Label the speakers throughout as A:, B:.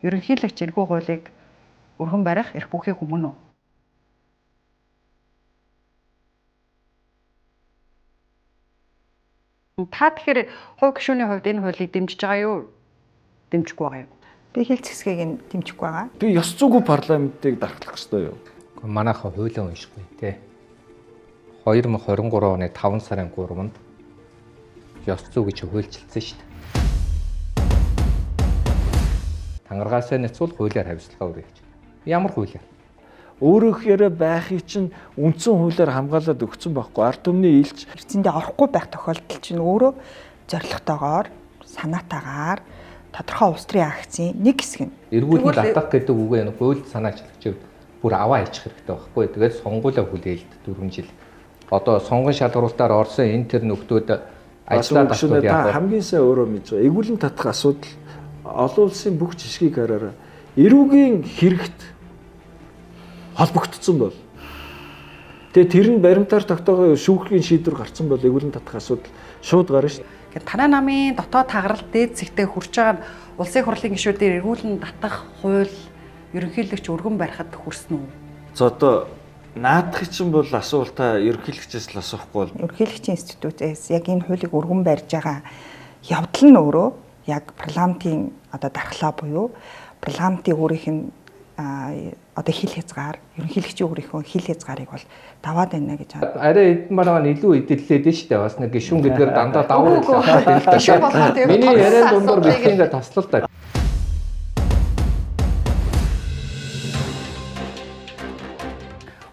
A: ерөнхийлөгч энэхүү хуулийг өргөн барих эрх бүхий хүмүүн үү? Та тэгэхээр хувь гишүүний хувьд энэ хуулийг дэмжиж байгаа юу? Дэмжихгүй байгаа юу?
B: Би хэлц хэсгийг нь дэмжихгүй байгаа.
C: Би ёс зүйгүй парламентыг дарахлах ёстой юу?
D: Манайхаа хуулиа уншихгүй те. 2023 оны 5 сарын 3-нд ёс зүй гэж хуульчилсан шүү дээ. Тангаргаасаа нэцүүл хуулиар хариуцлага өргөж. Ямар хуулиар?
C: Өөрөөхөөрөө байхыг чинь үндсэн хуулиар хамгаалаад өгсөн байхгүй. Ард түмний илч
B: Эрдэнэдээ орохгүй байх тохиолдол чинь өөрөө зоригтойгоор, санаатаагаар тодорхой улс төрийн акцийн нэг хэсэг нь.
D: Эргүүлэн татах гэдэг үгээ энэ хууль санаачлагч бүр аваа хийчих хэрэгтэй байхгүй. Тэгээд сонгуулаа хүлээлт 4 жил. Одоо сонгон шалгуулалтаар орсон энэ тэр нөхдүүд ажиллаад
C: та хамгийн сайн өөрөө мэдж байгаа. Эргүүлэн татах асуудал олон улсын бүх жишгийг хараараа эрүүгийн хэрэгт холбогдсон бол. Тэгээ тэр нь баримтаар тогтоогоо шүүхийн шийдвэр гарсан бол эргүүлэн татах асуудал шууд гарна шүү дээ.
A: Тэгэхээр танай намын дотоод тагарал дээд зэгтээ хүрч байгаа нь улсын хурлын гишүүдээр эргүүлэн татах хууль ерөнхийлөгч өргөн барихад хүрсэн үү?
C: За одоо наадах чинь бол асуултаа ерөнхийлөгчөөс л асуухгүй бол
B: Ерөнхийлөгчийн институтээс яг энэ хуулийг өргөн барьж байгаа явдал нь өөрөө яг парламентын одоо дархлаа буюу парламентын өөрийнх нь одоо хил хязгаар ерөнхийлөгчийн өөрийнхөө хил хязгаарыг бол даваад байна гэж байна.
D: Арай эдэн маргаан илүү эдэллээд нь шүү дээ. Бас нэг гишүүн гэдгээр дандаа давуу хэлээ. Миний яриан дундуур бэлтгэлээ таслал та.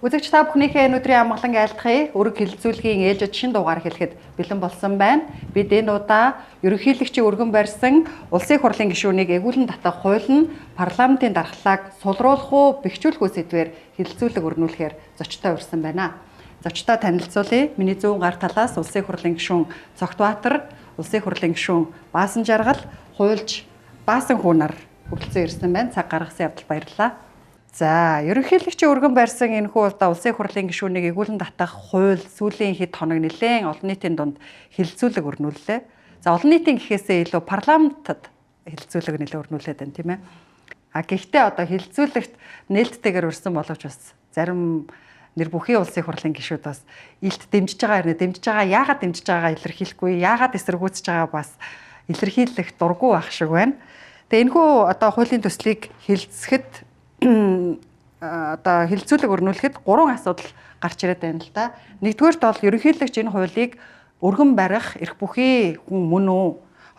A: Үзэгч та бүхнийхээ өнөөдрийн амгалан айлтгахыг өрг хилцүүлгийн ээлжид шин дугаар хэлэхэд бэлэн болсон байна. Бид энэ удаа ерөнхийлөгчийн өргөн барьсан улсын хурлын гишүүнийг эгүүлэн татах хууль нь парламентын дархлааг сулруулах уу, бэхжүүлэх үү сэдвээр хилцүүлэг өрнүүлэхээр зочтой урьсан байна. Зочтой танилцуулъя. Миний зүүн гар талаас улсын хурлын гишүүн Цогтбаатар, улсын хурлын гишүүн Баасан Жаргал, хуульч Баасан Хүнар хүрэлцэн ирсэн байна. Цаг гаргасан явдал баярлалаа. За, ерөнхийлөгчийн өргөн барьсан энэхүү удаа улсын хурлын гишүүнийг эгүүлэн татах хууль сүүлийн хэд хоног нэлээд олон нийтийн дунд хилцүүлэг өрнүүллээ. За, олон нийтийн гэхээсээ илүү парламентад хилцүүлэг нэлээд өрнүүлээд байна, тийм ээ. Гэхдээ одоо хилцүүлэгт нээлттэйгээр урьсан боловч бас зарим нэр бүхий улсын хурлын гишүүд бас илт дэмжиж байгаа яагаад дэмжиж байгаагаа илэрхийлэхгүй, яагаад эсэргүүцэж байгаа бас илэрхийлэх дурггүй байх шиг байна. Тэгээ энэхүү одоо хуулийн төслийг хилцэхэд одоо хилцүүлэг өрнүүлэхэд 3 асуудал гарч ирээд байна л да. Нэгдүгээрт бол ерөнхийлөгч энэ хуулийг өргөн барих эрх бүхий хүн мөн үү?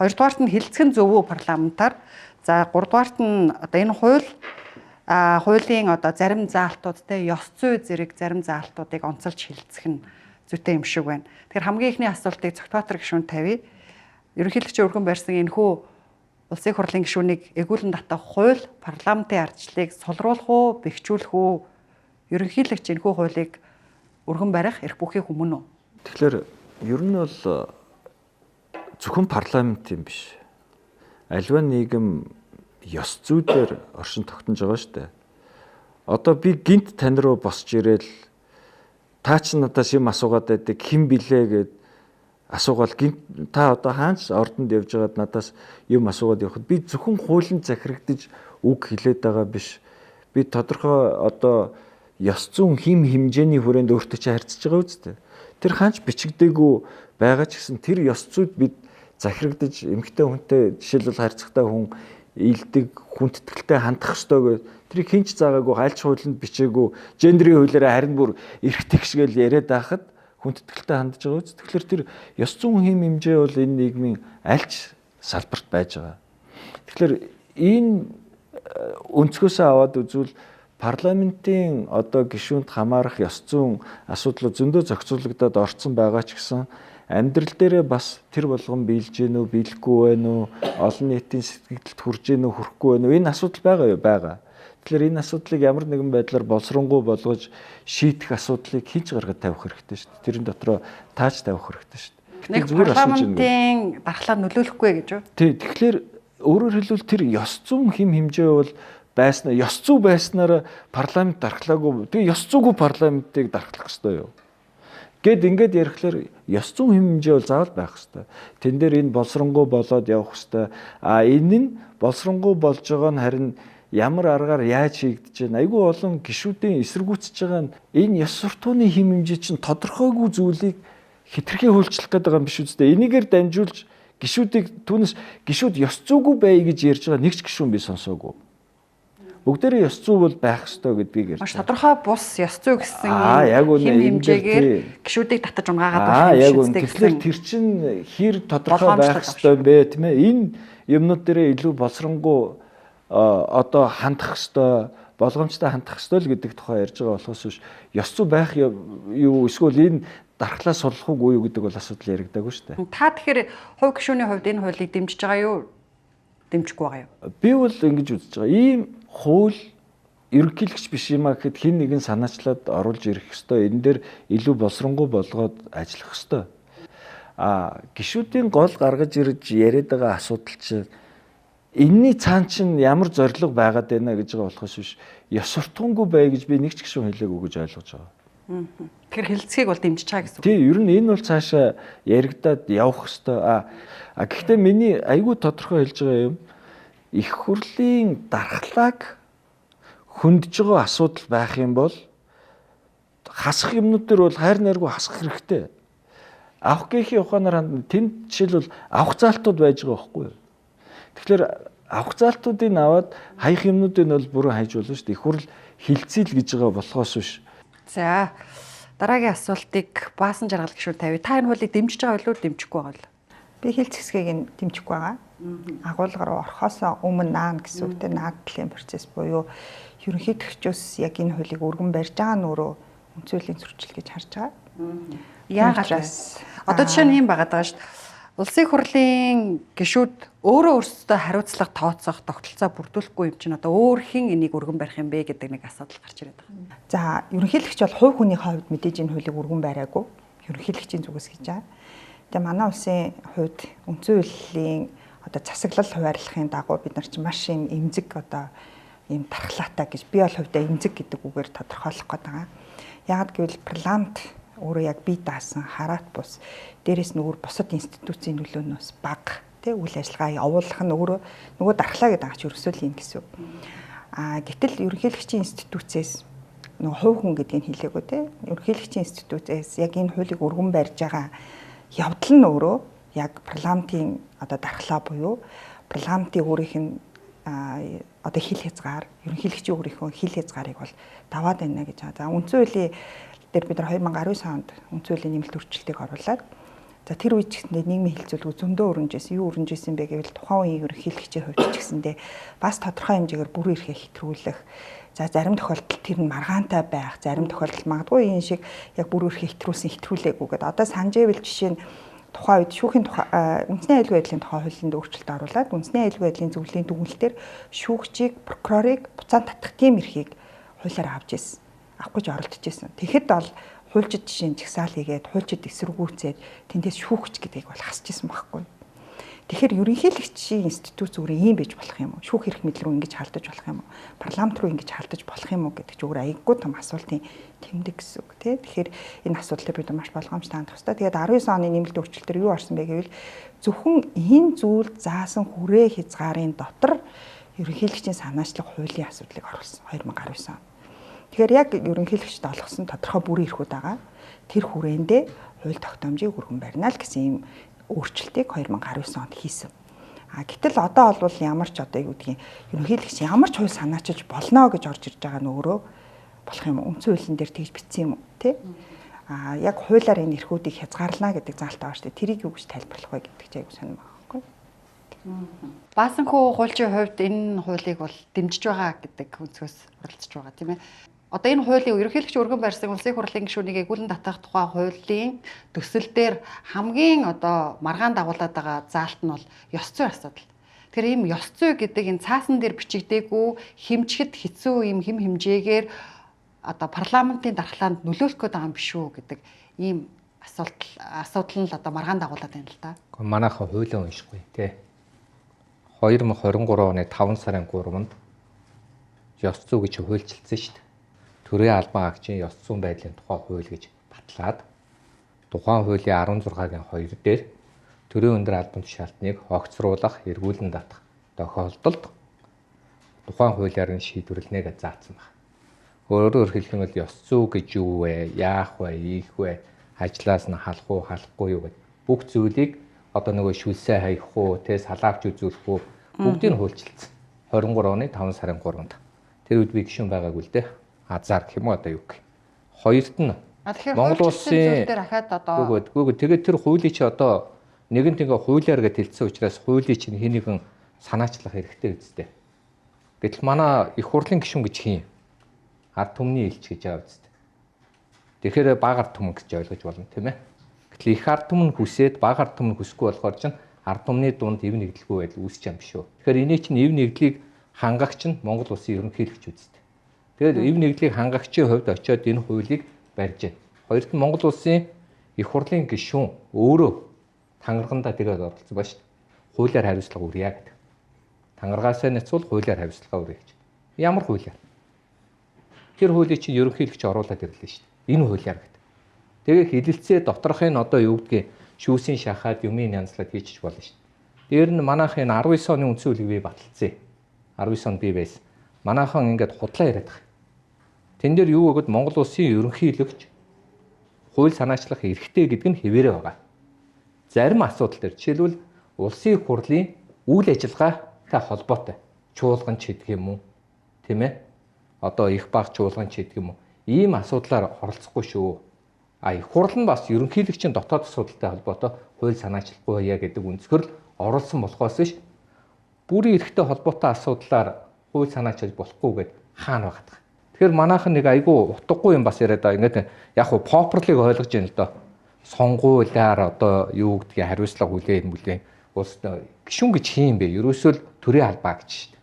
A: Хоёрдугаарт нь хилцэх нь зөв үү парламентаар? За гуравдугаарт нь одоо энэ хуулийн одоо зарим заалтууд те ёс зүй зэрэг зарим заалтуудыг онцолж хилцэх нь зүйтэй юм шиг байна. Тэгэхээр хамгийн ихний асуултыг Цогтбаатар гишүүнд тавья. Ерөнхийлөгчийн өргөн барьсан энэхүү улсын хурлын гишүүнийг эгүүлэн татах хууль парламентын ардчлалыг сулруулах уу, бэхжүүлэх үү? Ерөнхийлөгч энэхүү хуулийг өргөн барих эрх бүхий хүмүүн үү?
C: тэгэхээр ер нь бол зөвхөн парламент юм биш. Аливаа нийгэм ёс зүйдээр оршин тогтнож байгаа шүү дээ. Одоо би гинт тань руу босч ирээл та ч надаас юм асуугаад байдаг хэн билээ гэд асуугаал гинт та одоо хаач ордонд явж байгаад надаас юм асуугаад явахад би зөвхөн хуулинд захирагдаж үг хэлээд байгаа биш. Би тодорхой одоо ёс зүйн хим хэмжээний хүрээнд өөртөө чи харьцаж байгаа үстэй. Тэр хаач бичигдээгүй байгаа ч гэсэн тэр ёс зүйд бид захирагдаж эмэгтэй хүнтэй жишээлбэл харьцагтай хүн илдэг хүндэтгэлтэй хандах ёстой гэж тэрийг хинч заагаагүй альч хуулинд бичээгүй гендрийн хуулиараа харин бүр эрх тэгшгээл яриад байхад хүндэтгэлтэй хандж байгаа үст. Тэгэхээр тэр ёс зүйн хим хэмжээ бол энэ нийгмийн альч салбарт байж байгаа. Тэгэхээр энэ өнцгөөсөө аваад үзвэл парламентын одоо гишүүнд хамаарах ёс зүйн асуудлууд зөндөө зохицуулагдаад орцсон байгаа ч гэсэн амьдрал дээрээ бас тэр болгон биелж гэнэ үү, биелэхгүй байна уу, олон нийтийн сэтгэлд хүрж гэнэ үү, хүрэхгүй байна уу? Энэ асуудал байгаа юу? Байгаа. Тэгэхээр энэ асуудлыг ямар нэгэн байдлаар боловсронгуй болгож шийдэх асуудлыг хинч гаргаж тавих хэрэгтэй шүү дээ. Тэрэн дотроо тааж тавих хэрэгтэй шүү дээ.
A: Нэг парламентын дархлаар нөлөөлөхгүй гэж үү?
C: Тий. Тэгэхээр өөрөөр хэлбэл тэр ёс зүйн хим хэмжээ бол байснаа ёс зүй байснаар парламент дархлаагүй. Тэгээ ёс зүйгүй парламентыг дархлах ёстой юу? Гэт ингээд ярихлаар ёс зүйн хэм хэмжээ бол заавал байх хэвээр. Тэн дээр энэ боловсронгуй болоод явах хэвээр. Энэ нь боловсронгуй болж байгаа нь харин ямар аргаар яаж хийгдэж байна? Айгүй олон гишүүдийн эсэргүүцэж байгаа нь энэ ёс суртахууны хэм хэмжээ чинь тодорхойгүй зүйлийг хэтэрхий хуульчлах гэдэг юм биш үстэй. Энийгээр дамжуулж гишүүдийг түүнээс гишүүд ёс зүйгүй бай гэж ярьж байгаа нэг ч гишүүн би сонсоогүй. Бүгдээрээ ёс зүй бол байх ёстой гэдгийг ярьж.
A: Маш тодорхой бус ёс зүй гэсэн
C: хэм
A: хэмжээгээр гишүүдийг татаж унгаагаад байх юм шиг
C: тэгэхээр тэр чинь хэр тодорхой байх ёстой бэ тийм ээ? Энэ юмнууд дээрээ илүү боловсронгуй одоо хандах ёстой, болгоомжтой хандах ёстой л гэдэг тухай ярьж байгаа болохоос биш ёс зүй байх юу эсвэл энэ дархлаа суллах уу юу гэдэг бол асуудал яригдаагүй шүү дээ.
A: Та тэгэхээр хувь гишүүний хувьд энэ хуулийг дэмжиж байгаа юу? Дэмжихгүй байгаа юу?
C: Би бол ингэж үзэж байгаа. Ийм хууль ерөнхийлөгч биш юм а гэхэд хэн нэгэн санаачлаад оруулж ирэх ёстой. Энэ дээр илүү боловсронгуй болгоод ажиллах ёстой. Гишүүдийн гол гаргаж ирж яриад байгаа асуудал чинь энэний цаан чинь ямар зорилго байгаад байна гэж байгаа болохоос биш. Ёс суртахуунгүй бай гэж би нэг ч гишүүн хэлээгүй гэж ойлгож байгаа.
A: Тэгэхээр хэлцгийг бол дэмжиж байгаа гэсэн үг.
C: Тий, ер нь энэ бол цаашаа яригадаад явах ёстой. Гэхдээ миний айгүй тодорхой хэлж байгаа юм их хурлын дархлааг хөндөж байгаа асуудал байх юм бол хасах юмнууд төр бол хайр найргүй хасах хэрэгтэй. Авах гэхийн ухаанаар тэнд жишээлбэл авах заалтууд байж байгаа байхгүй юу? Тэгэхээр авах заалтуудыг аваад хаях юмнуудыг бол бүрэн хайж болно шүү дээ. Их хурл хилцэл гэж байгаа болохоос биш.
A: За дараагийн асуултыг Баасан Жаргал гишүүн тавья. Та энэ хуулийг дэмжиж байгаа болов уу дэмжихгүй байгаа бол?
B: Би хэлц хэсгийг нь дэмжихгүй байгаа. Агуулга руу орохоосоо өмнө наана гэсэн үгтэй наадлын процесс буюу ерөнхийлөгчөөс яг энэ хуулийг өргөн барьж байгаа нь өөрөө үнцөлийн зөрчил гэж харж байгаа.
A: Яагаад вэ? Одоо жишээ нь юм байгаад байгаа шүү дээ. Улсын хурлын гишүүд өөрөө өөрсдөө хариуцлага тооцоох тогтолцоо бүрдүүлэхгүй юм чинь одоо өөр хэн энийг өргөн барих юм бэ гэдэг нэг асуудал гарч ирээд байгаа.
B: За, ерөнхийлөгч бол хувь хүний хувьд мэдээж энэ хуулийг өргөн бариагүй. Ерөнхийлөгчийн зүгээс гэж байгаа. Тэгээ манай улсын хувьд үндсэн хуулийн одоо засаглал хуваарлахын дагуу бид нар чинь маш юм эмзэг одоо ийм тархлаатай гэж би бол хувьдаа эмзэг гэдэг үгээр тодорхойлох гээд байгаа. Яагад гэвэл парламент өөрөө яг бие даасан хараат бус дээрэс нь өөр бусад институцийн нөлөөнөөс бага үйл ажиллагаа явуулах нь нөгөө дархлаа гэдэг ач өрсөөл юм гэсэн. Гэтэл ерөнхийлөгчийн институцээс нөгөө хувь хүн гэдгийг хэлээгүй ерөнхийлөгчийн институцээс яг энэ хуулийг өргөн барьж байгаа явдал нь өөрөө яг парламентын одоо дархлаа буюу парламентын өөрийнх нь одоо хил хязгаар ерөнхийлөгчийн өөрийнхөө хил хязгаарыг бол даваад байна гэж байгаа. За үндсэн хуулийн дээр бид нар 2019 онд үндсэн хуулийн нэмэлт өөрчлөлтийг оруулаад за тэр үед ч гэсэндээ нийгмийн хилцүүлэг зөндөө өрнөжсэн юу өрнөжсэн бэ гэвэл тухайн үеийн ерөнхийлөгчийн хувьд ч гэсэндээ бас тодорхой хэмжээгээр бүр ирэхээ хэтрүүлэх. За зарим тохиолдолд тэр нь маргаантай байх, зарим тохиолдолд магадгүй энэ шиг яг бүр ирэхээ хэтрүүлээгүй гэдэг. Одоо санаж ивэл жишээ нь тухайн үед шүүхийн үндэсний аюулгүй байдлын тухай хуулинд өөрчлөлт оруулаад үндэсний аюулгүй байдлын зөвлөлийн дүгнэлтээр шүүгчийг, прокурорыг буцаан татах тийм эрхийг хуулиар авч ирсэн. Авах гэж оролдож ирсэн. Тэгэхэд бол хуульчид жишээ нь жагсаал хийгээд, хуульчид эсэргүүцээд тэндээс шүүгч гэдгийг бол хасч ирсэн байхгүй. Тэгэхээр ерөнхийлөгчийн институт зүгээр ийм байж болох юм уу? Шүүх эрх мэдэл рүү ингэж халдаж болох юм уу? Парламент руу ингэж халдаж болох юм уу гэдэг ч зүгээр аяггүй том асуултын тэмдэг гэсэн үг тий. Тэгэхээр энэ асуудлыг бид маш болгоомжтой хандах хэрэгтэй. Тэгээд 19 оны нэмэлт өөрчлөлтөөр юу орсон бэ гэвэл зөвхөн энэ зүйл заасан хүрээ хязгаарын дотор ерөнхийлөгчийн санаачлах хуулийн асуудлыг оруулсан 2019 он. Тэгэхээр яг ерөнхийлөгчд олгосон тодорхой бүрийн эрхүүд байгаа. Тэр хүрээндээ хууль тогтоомжийг өргөн барина л гэсэн юм өөрчлөлтийг 2019 онд хийсэн. Гэтэл одоо бол ямар ч одоо юу гэдгийг ерөнхийлөгч ямар ч хууль санаачилж болно гэж орж ирж байгаа нь өөрөө болох юм уу? Үндсэн хуулийн дээр тэгж бичсэн юм уу? Тэ? Яг хуулиар энэ эрхүүдийг хязгаарлана гэдэг заалтаа байна шүү дээ. Тэрийг юу гэж тайлбарлах вэ гэдэг чинь айгу сонирм байхгүй.
A: Баасанхүү хуульчийн хувьд энэ хуулийг бол дэмжиж байгаа гэдэг өнцгөөс оролцож байгаа тийм ээ. Одоо энэ хуулийн ерөнхийлөгч өргөн барьсан улсын хурлын гишүүнийг эгүүлэн татах тухай хуулийн төсөл дээр хамгийн одоо маргаан дагуулад байгаа заалт нь бол ёс зүйн асуудал. Тэгэхээр ийм ёс зүй гэдэг энэ цаасан дээр бичигдээгүй хэмжихэд хэцүү ийм хэм хэмжээгээр одоо парламентын дархлаанд нөлөөлөх гээд байгаа юм биш үү гэдэг ийм асуудал нь л одоо маргаан дагуулад байна л да.
D: Манайхан хуулийг уншихгүй тий. 2023 оны 5 сарын 3-нд ёс зүй гэж хуульчилсан шүү дээ. Төрийн албан агчийн ёс зүйн байдлын тухай хууль гэж батлаад тухайн хуулийн 16-гийн 2 дээр төрийн өндөр албан тушаалтныг огцруулах, эргүүлэн татах тохиолдолд тухайн хуулиар нь шийдвэрлэнэ гэж заасан байна. Өөрөөр хэлэх юм бол ёс зүй гэж юу вэ? Яах вэ? Ийх вэ? Ажлаас нь халах уу, халахгүй юу гэдэг бүх зүйлийг одоо нөгөө шүлсээ хаях уу, тэ салаавч үзүүлэх үү бүгдийг нь хуульчилсан. 23 оны 5 сарын 3-нд. Тэр үед би гишүүн байгаагүй л дээ. Азар гэх юм уу одоо юу гэх. Хоёрт нь Монгол улсын
A: дахиад одоо
D: тэгээд тэр хуулийг чи одоо нэгэнт ингээ хуулиар гэж хэлсэн учраас хуулийг чинь хэн нэгэн санаачлах хэрэгтэй үсттэй. Гэтэл манай их хурлын гишүүн гэж хин ард түмний элч гэж байгаа үсттэй. Тэгэхээр баг ард түмэн гэж ойлгож болно тийм ээ. Гэтэл их ард түмэн хүсээд баг ард түмэн хүсэхгүй болохоор чинь ард түмний дунд эв нэгдэлгүй байдал үүсч юм биш үү. Тэгэхээр энийг чинь эв нэгдлийг хангагч нь Монгол улсын ерөнхийлөгч үсттэй. Тэгээд эв нэгдлийг хангагчийн хувьд очиод энэ хуулийг барьж байна. Хоёрт нь Монгол улсын их хурлын гишүүн өөрөө тангаргандаа тэгээд оролцсон ба шүү дээ. Хуулиар хариуцлага үрье гэдэг. Тангаргаасаа нэцвэл хуулиар хариуцлага үрье гэж. Ямар хуулиар? Тэр хуулийг чинь ерөнхийлөгч оруулаад ирлээ шүү дээ. Энэ хуулиар гэдэг. Тэгээ хилэлцээ доторхын одоо юу гэдгийг шүүсийн шахаад юмын янзлаад хийчих болно шүү дээ. Дээр нь манайхын 19 оны үндсэн хуулийг би баталсан. 19 онд би байсан. Манайхан ингээд худлаа яриад байгаа. Тэн дээр юу гэвэл Монгол улсын ерөнхийлөгч хууль санаачлах эрхтэй гэдэг нь хэвээрээ байгаа. Зарим асуудал дээр жишээлбэл улсын хурлын үйл ажиллагаатай холбоотой чуулган ч гэдэг юм уу, тийм ээ? Одоо их баг чуулган ч гэдэг юм уу. Ийм асуудлаар оролцохгүй шүү. Их хурл нь бас ерөнхийлөгчийн дотоод асуудалтай холбоотой хууль санаачлахгүй яа гэдэг өнцгөр оруулсан болохоос ш бүрийн эрхтэй холбоотой асуудлаар хууль санаачилж болохгүй гэд хаана байгаа. Тэгэхээр манайхан нэг айгүй утгагүй юм бас яриад байгаа. Ингээд яг хуу попурлыг ойлгож байна л доо. Сонгуулиар одоо юу гэдгийг хариуцлага хүлээн улс гишүүн гэж хийм бэ? Ерөөсөө л төрийн албаа гэж шүү дээ.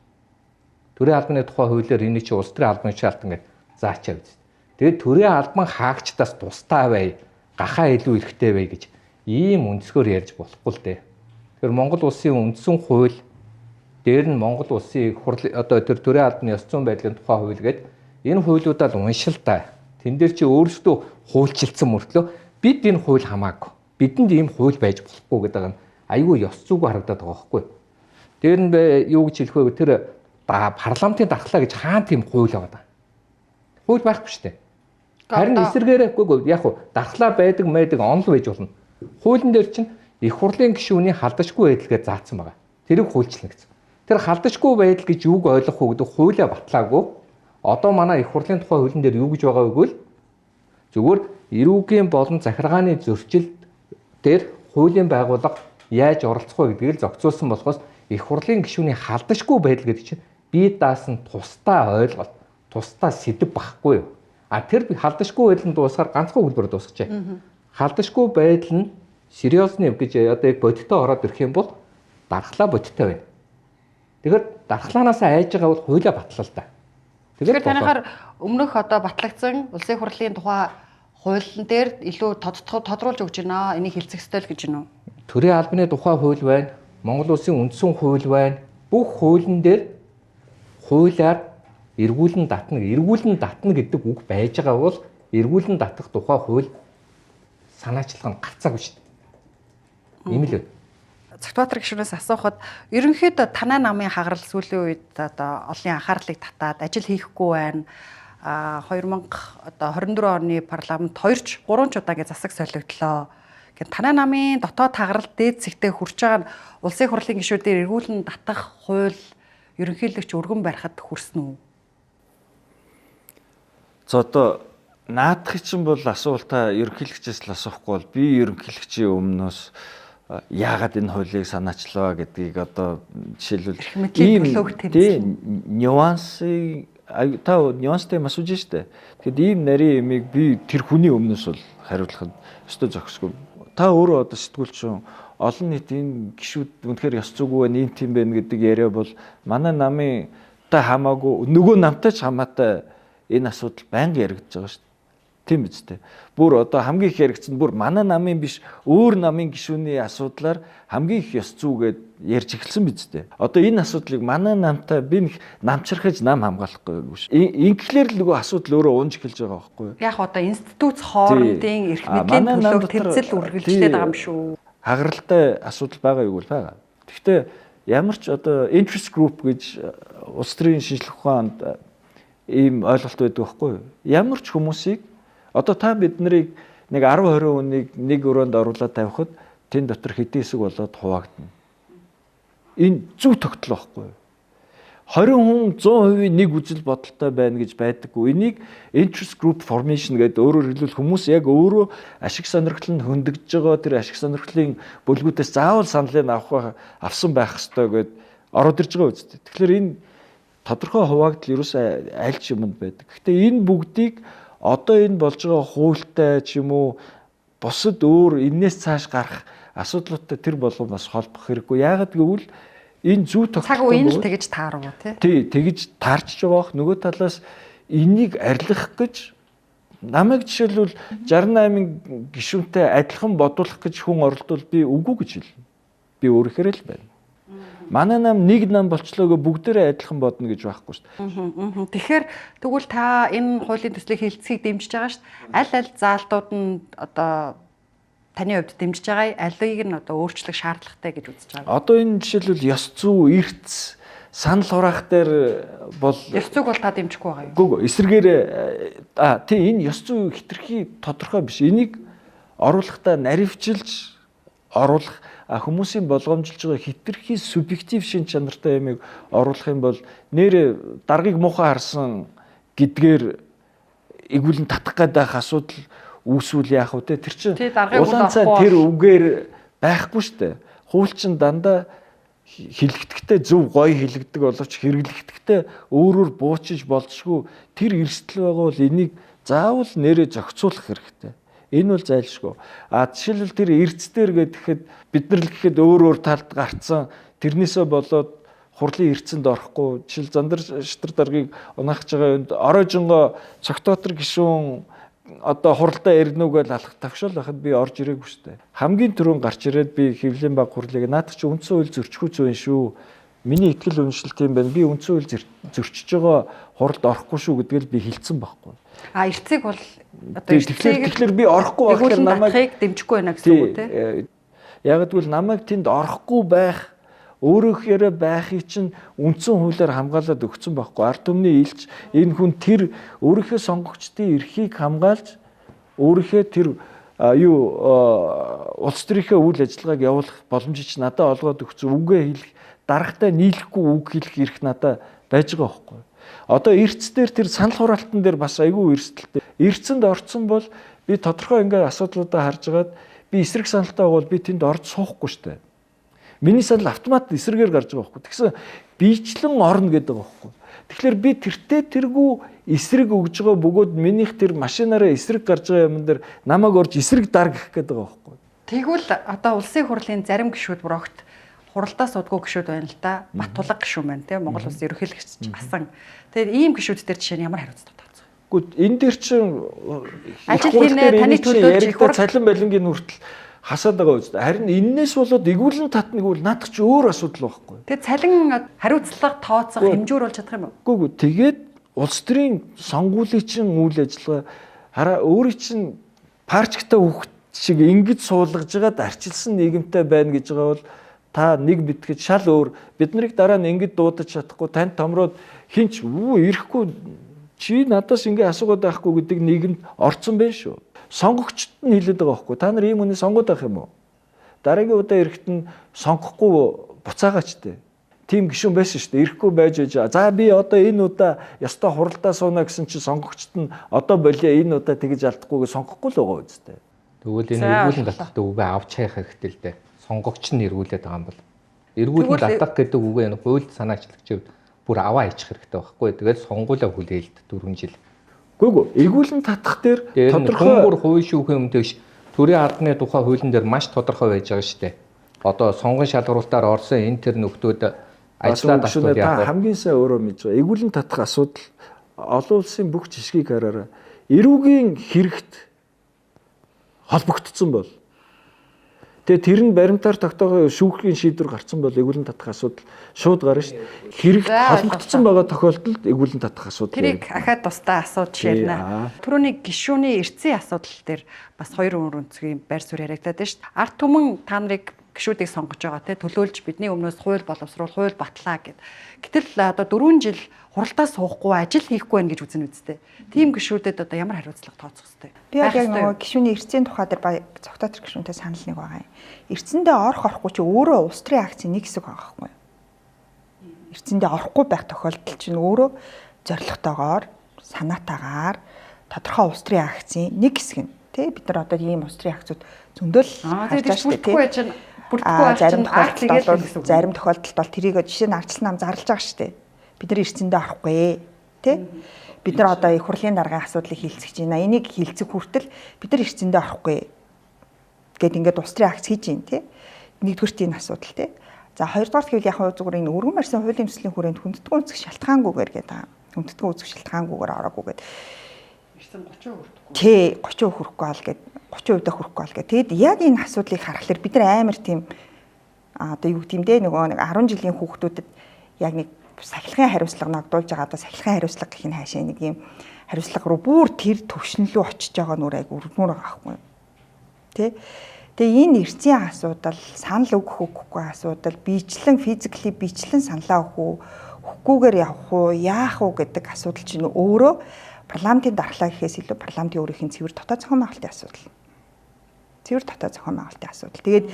D: Төрийн албаны тухай хуулиар энийг чи улс төрийн албаны шалт ингээд заачаа биз. Тэгээд төрийн албан хаагчдаас тустай бай, гахаа илүү эрхтэй бай гэж ийм өнцгөр ярьж болохгүй л дээ. Тэгэхээр Монгол улсын үндсэн хууль дээр нь Монгол улсын хурл одоо тэр төрийн албаны ёс зүйн байдлын тухай хууль гэдэг энэ хуулиудаа л уншил та. Тэн дээр чи өөрсдөө хуульчилсан мөртлөө бид энэ хууль хамаагүй. Бидэнд ийм хууль байж болохгүй гэдэг нь айгүй ёс зүйгүй харагдаад байгаа байхгүй. Дээр нь юу гэж хэлэх вэ? Тэр парламентын дархлаа гэж хаана тийм хууль байгаа. Хууль байхгүй шүү дээ. Харин эсэргээрээ яг хуу дархлаа байдаг мэйдэг онл байж болно. Хуулийн дээр чинь их хурлын гишүүний халдашгүй байдалгээ заасан байгаа. Тэрийг хуульчлна гэсэн. Тэр халдашгүй байдал гэж юуг ойлгох вэ гэдэг хуулиа батлаагүй. Одоо манай их хурлын тухай хуулийн дээр юу гэж байгаа вэ гэвэл зүгээр эрүүгийн болон захиргааны зөрчил дээр хуулийн байгууллага яаж оролцох вэ гэдгийг л зохицуулсан болохоос их хурлын гишүүний халдашгүй байдал гэдэг чинь бие даасан тусдаа ойлголт, тусдаа сэдв багхгүй юу? Тэр халдашгүй байдал нь дуусахаар ганцхан хэлбэр дуусчихжээ. Халдашгүй байдал нь сериосны гэж одоо яг бодиттой ороод ирэх юм бол дархлаа бодиттой байна. Тэгэхээр дархлаанаас айж байгаа бол хуулиа батлал та.
A: Тэгэхээр танихаар өмнөх одоо батлагдсан улсын хурлын тухай хуулийн дээр илүү тодруулж өгч байна. Энийг хэлцэх ёстой л гэж байна уу?
D: Төрийн албаны тухай хууль байна. Монгол улсын үндсэн хууль байна. Бүх хуулийн дээр хуулиар эргүүлэн татна гэдэг үг байж байгаа бол эргүүлэн татах тухай хууль санаачлах нь гарцаагүй шүү дээ. Ийм л үү.
A: Цагтбаатар гишүүнээс асуухад ерөнхийдөө танай намын хагарал сүүлийн үед одоо олонний анхаарлыг татаад ажил хийхгүй байна. 2024 оны парламент 3 удаагийн засаг солигдлоо. Гэвч танай намын дотоод хагарал дээд зэгтээ хүрч байгаа нь улсын хурлын гишүүдээр эргүүлэн татах хууль ерөнхийлөгч өргөн барихад хүрсэн үү?
C: За одоо наадах чинь бол асуултаа ерөнхийлөгчөөс л асуухгүй бол би ерөнхийлөгчийн өмнөөс яагаад энэ хуулийг санаачлаа гэдгийг одоо жишээлбэл ийм нюансыг та нюанстай асууж штэ. Тэгэхэд ийм нарийн ямиг би тэр хүний өмнөөс бол хариулах нь өстой зохисгүй. Та өөрөө одоо сэтгүүлч олон нийтийн гишүүд үнэхээр ёс зүйгүй байна, ийм тийм байна гэдэг яриа бол манай намын та хамаагүй нөгөө намтай ч хамаатай энэ асуудал байнга яригдж байгаа шүү дээ. Тийм биз дээ. Бүр одоо хамгийн их яригдсан бүр манай намын биш өөр намын гишүүний асуудлаар хамгийн их ёс зүйгээд ярьж эхэлсэн биз дээ. Одоо энэ асуудлыг манай намтай би нэг намчрахж нам хамгаалахгүй шүү. Ингээр л нөгөө асуудал өөрөө унж эхэлж байгаа байхгүй юу?
A: Яг одоо институт хоорондын эрх мэдлийн төлөв тэмцэл үргэлжлээд байгаа юм шүү.
C: Хагаралтай асуудал байгаа юу вэ? Байгаа. Гэхдээ ямар ч одоо interest group гэж улс төрийн шинжлэх ухаанд ийм ойлголт байдаг байхгүй юу? Ямар ч хүмүүсийг одоо та бид нарыг нэг 10-20 хүнийг нэг өрөөнд оруулаад тавихад тэн дотор хэдийн хэсэг болоод хуваагдана. Энэ зөв тогтол байхгүй юу? 20 хүн 100% нэг үзэл бодолтой байна гэж байдаггүй. Энийг interest group formation гэдэг өөрөөр хэлбэл хүмүүс яг өөрөө ашиг сонирхол нь хөндөгдөж байгаа тэр ашиг сонирхлын бүлгүүдээс заавал саналыг авсан байх ёстой гэд ороод ирж байгаа үстэй. Тэгэхээр энэ тодорхой хуваагдал ерөөсөө аль ч юмд байдаг. Гэхдээ энэ бүгдийг одоо энэ болж байгаа хуультай ч юм уу бусад өөр энээс цааш гарах асуудлуудтай тэр болгон бас холбох хэрэггүй. Яагаад гэвэл энэ зүй тогтолцоо
A: цаг үеийн л тэгж тааруу
C: тий тэгж таарч байгаах нөгөө талаас энийг арилгах гэж намайг жишээлбэл 68-ын гишүүнтэй адилхан бодуулах гэж хүн оролдвол би үгүй гэж хэлнэ. Би өөрөөр л байна. Манай нам нэг нам болчлоогоо бүгдээрээ адилхан бодно гэж байхгүй шүү дээ.
A: Тэгэхээр тэгвэл та энэ хуулийн төслийг хэлцгийг дэмжиж байгаа шүү дээ. Аль заалтууд нь одоо таны хувьд дэмжиж байгаа алийг нь одоо өөрчлөх шаардлагатай гэж үзэж байгаа.
C: Одоо энэ жишээлбэл ёс зүй, эрдэс, санал хураах дээр бол
A: ёс зүйг бол та дэмжихгүй байгаа юу?
C: Үгүй эсрэгээр тий энэ ёс зүй хитрхи тодорхой биш. Энийг оруулахдаа наривчилж оруулах хүмүүсийн болгоомжилж байгаа хитрхи субъектив шин чанартай юмыг оруулах юм бол нэр даргаыг муухай харсан гэдгээр игүүлэн татах гээд байх асуудал үүсвэл яах вэ? Тэр чинь улаан цай тэр үгээр байхгүй штэ. Хууль чинь дандаа хэлэгдэхдээ зөв гоё хэлэгдэг боловч хэрэглэгдэхдээ өөрөөр буучиж болцшгүй тэр эрсдэл байгаа бол энийг заавал нэрээ зохицуулах хэрэгтэй. Энэ бол зайлшгүй. Жишээлбэл тэр эрдэсдэр гэхэд бид нар л гэхэд өөр талд гарцсан тэрнээсээ болоод хурлын эрдсэнд орохгүй жишээл зандар шатар даргаыг унаахж байгаа юунд оройжонго цогтоотор гишүүн одоо хуралдаа ирнүүгээл алах тавшаал байхад би орж ирээгүй штэ. Хамгийн түрүүн гарч ирээд би хэвлэлийн баг хурлыг наад чи үндсэн хууль зөрчихгүй зүйл шүү. Миний итгэл үнэмшилт юм байна. Би үндсэн хууль зөрчиж байгаа хуралд орохгүй шүү гэдгээл би хэлсэн байхгүй.
A: Эрцгийг бол одоо
C: тэгэхээр би орохгүй байхаар намайг
A: дэмжихгүй байна гэсэн үг тийм.
C: Яг гэвэл намайг тэнд орохгүй байх өөрөөхөөрөө байхыг чинь үндсэн хуулиар хамгаалаад өгсөн байхгүй. Ард түмний илч энэ хүн тэр өөрийнхөө сонгогчдын эрхийг хамгаалж өөрийнхөө тэр улс төрийнхөө үйл ажиллагааг явуулах боломжийг чинь надад олгоод өгсөн. Үгээ хэлэх дарагтай нийлэхгүй үг хэлэх эрх надад байж байгаа байхгүй. Одоо эрдэсдэр тэр санал хураалтан дээр бас айгүй эрсдэлтэй. Эрдсэнд орцсон бол би тодорхой ингээд асуудлуудаа харж агаад би эсрэг саналтай бол би тэнд орж суухгүй штэ. Миний санал автомат эсрэгээр гарч байгаа байхгүй. Тэгсэн биечлэн орно гэдэг байгаа байхгүй. Тэгэхээр би тэртээ тэргүй эсрэг өгж байгаа бөгөөд минийх тэр машинаараа эсрэг гарч байгаа юм дээр намайг орж эсрэг даргах гэдэг байгаа байхгүй.
A: Тэгвэл одоо улсын хурлын зарим гишүүд бүр огт хуралдаа суудгүй гишүүд байна л да. Баттулга гишүүн байна тийм Монгол улсын ерөнхийлөгч асан. Тэгээд ийм гишүүд дээр жишээ нь ямар хариуцлага тооцоо?
C: Гэхдээ энэ дээр чинь
A: ажил хийнэ таны төлөөж их хурал
C: цалин байлингийн хүртэл хасаад байгаа үстэй. Харин энээс болоод игүүлэн татныг бол наадах чи өөр асуудал байхгүй.
A: Тэгээд цалин хариуцлага тооцох хэмжүүр болж чадах юм уу?
C: Үгүй тэгээд улс төрийн сонгуулийн чинь үйл ажиллагаа өөрийн чинь парчгтай хүүхд шиг ингэж суулгаж байгаад арчилсан нийгэмтэй байна гэж байгаа бол та нэг битгэж шал өөр бид нарыг дараа нь ингэж дуудаж чадахгүй танд томроод хинч ирэхгүй чи надаас ингэ асуугаад байхгүй гэдэг нийгэмд орцсон байх шүү. Сонгогчд нь хэлээд байгаа байхгүй та нар ийм хүний сонгоод байх юм уу? Дараагийн удаа ирэхэд нь сонгохгүй буцаагаач тээ. Тим гишүүн байсан шүү дээ. Ирэхгүй байж байгаа. За би одоо энэ удаа ёстой хуралдаа сууна гэсэн чи сонгогчд нь одоо болио энэ удаа тэгж алдахгүйгээ сонгохгүй л байгаа үстэй.
D: Тэгвэл энэ эргүүлэн татахтай үгээ авч хайх хэрэгтэй л дээ. Сонгогч нь эргүүлээд байгаа юм бол эргүүлэн татах гэдэг үгээ энэ хуульд санаачлагчид бүр аваа хийчих хэрэгтэй байхгүй. Тэгээд сонгуулаа хүлээлт 4 жил.
C: Гүг эргүүлэн татах дээр
D: тодорхой бүр хууль шүүхийн өмнөш төрийн албаны тухай хуулийн дээр маш тодорхой байж байгаа шүү дээ. Одоо сонгон шалгаруулалтаар орсон энэ тэр нөхдүүд ажиллаад асуудал яах вэ?
C: Хамгийн сайн өөрөө мэдж байгаа. Эргүүлэн татах асуудал олон улсын бүх жишгийг хараараа эрүүгийн хэрэгт холбогдсон бол тэгээ тэр нь баримтаар тогтоогоо шүүхийн шийдвэр гарсан бол эгүүлэн татах асуудал шууд гарна шүү дээ. Хэрэгт холбогдсон байгаа тохиолдолд эгүүлэн татах асуудал.
A: Тэрийг ахаад тусдаа асуудж ярина. Түрүүний гишүүний эрцийн асуудал дээр бас хоёр өнцгийн байр суурь яригадаад байна шүү дээ. Ард түмэн та нарыг гишүүдийг сонгож байгаа те төлөөлж бидний өмнөөс хууль боловсруул, хууль батлаа гэд. Гэтэл одоо 4 жил хуралдаа суухгүй ажил хийхгүй байх гэж үзнэ үстэй. Тим гишүүдэд одоо ямар хариуцлага тооцох хэвтэй.
B: Би яг нөгөө гишүүний эрцийн тухай дээр цогтоотэр гишүүнтэй санал нэг байгаа юм. Эрцэндээ орох орохгүй чи өөрөө улс төрийн акцийн нэг хэсэг байгаа байхгүй юу? Эрцэндээ орохгүй байх тохиолдол чинь өөрөө зорилготойгоор, санаатаагаар тодорхой улс төрийн акцийн нэг хэсэг нь. Тэ бид нар одоо ийм улс төрийн акцууд зөндөл харж байгаа шүү дээ. Зарим тохиолдолд бол тэрийг жишээ нь ардчилсан нам зарлаж байгаа шүү дээ. Бид нар эрцэндээ орохгүй тий. Бид нар одоо их хурлын даргын асуудлыг хилцэж байна. Энийг хилцэх хүртэл бид нар эрцэндээ орохгүй гэд ингээд улс төрийн акц хийж байна тий. Нэгдүгürt энэ асуудал тий. За хоёрдугаар гэвэл яг зүгээр энэ өргөн барьсан хуулийн төслийн хүрээнд хүндэтгэн үзэх шалтгаангүйгээр гэдэг. Хүндэтгэн үзэх шалтгаангүйгээр ороогүй гэд.
A: Эрцэн 30% хүрэхгүй.
B: Тий 30% хүрэхгүй бол гэд 30% хүрэхгүй бол гэд. Тэгэд яг энэ асуудлыг харахаар бид нар амар тийм одоо юу гэдэм дээ нөгөө нэг 10 жилийн хүүхдүүдэд яг нэг сахилгын хариуцлага ногдуулж байгаа одоо сахилгын хариуцлага гэх нь хаашаа нэг юм хариуцлага руу бүр тэр төвшин рүү очиж байгаа нүр айг өргөнөр байгаа байхгүй. Тэ? Тэгээ энэ эрцийн асуудал, санал өгөх өгөхгүй асуудал, биечлэн физикли биечлэн саналаа өгөхгүйгээр явах уу, яах уу гэдэг асуудал чинь өөрөө парламентын дархлаа гэхээс илүү парламентын өөрийнх нь цэвэр дотоод зохион байгуулалтын асуудал. Цэвэр дотоод зохион байгуулалтын асуудал. Тэгээд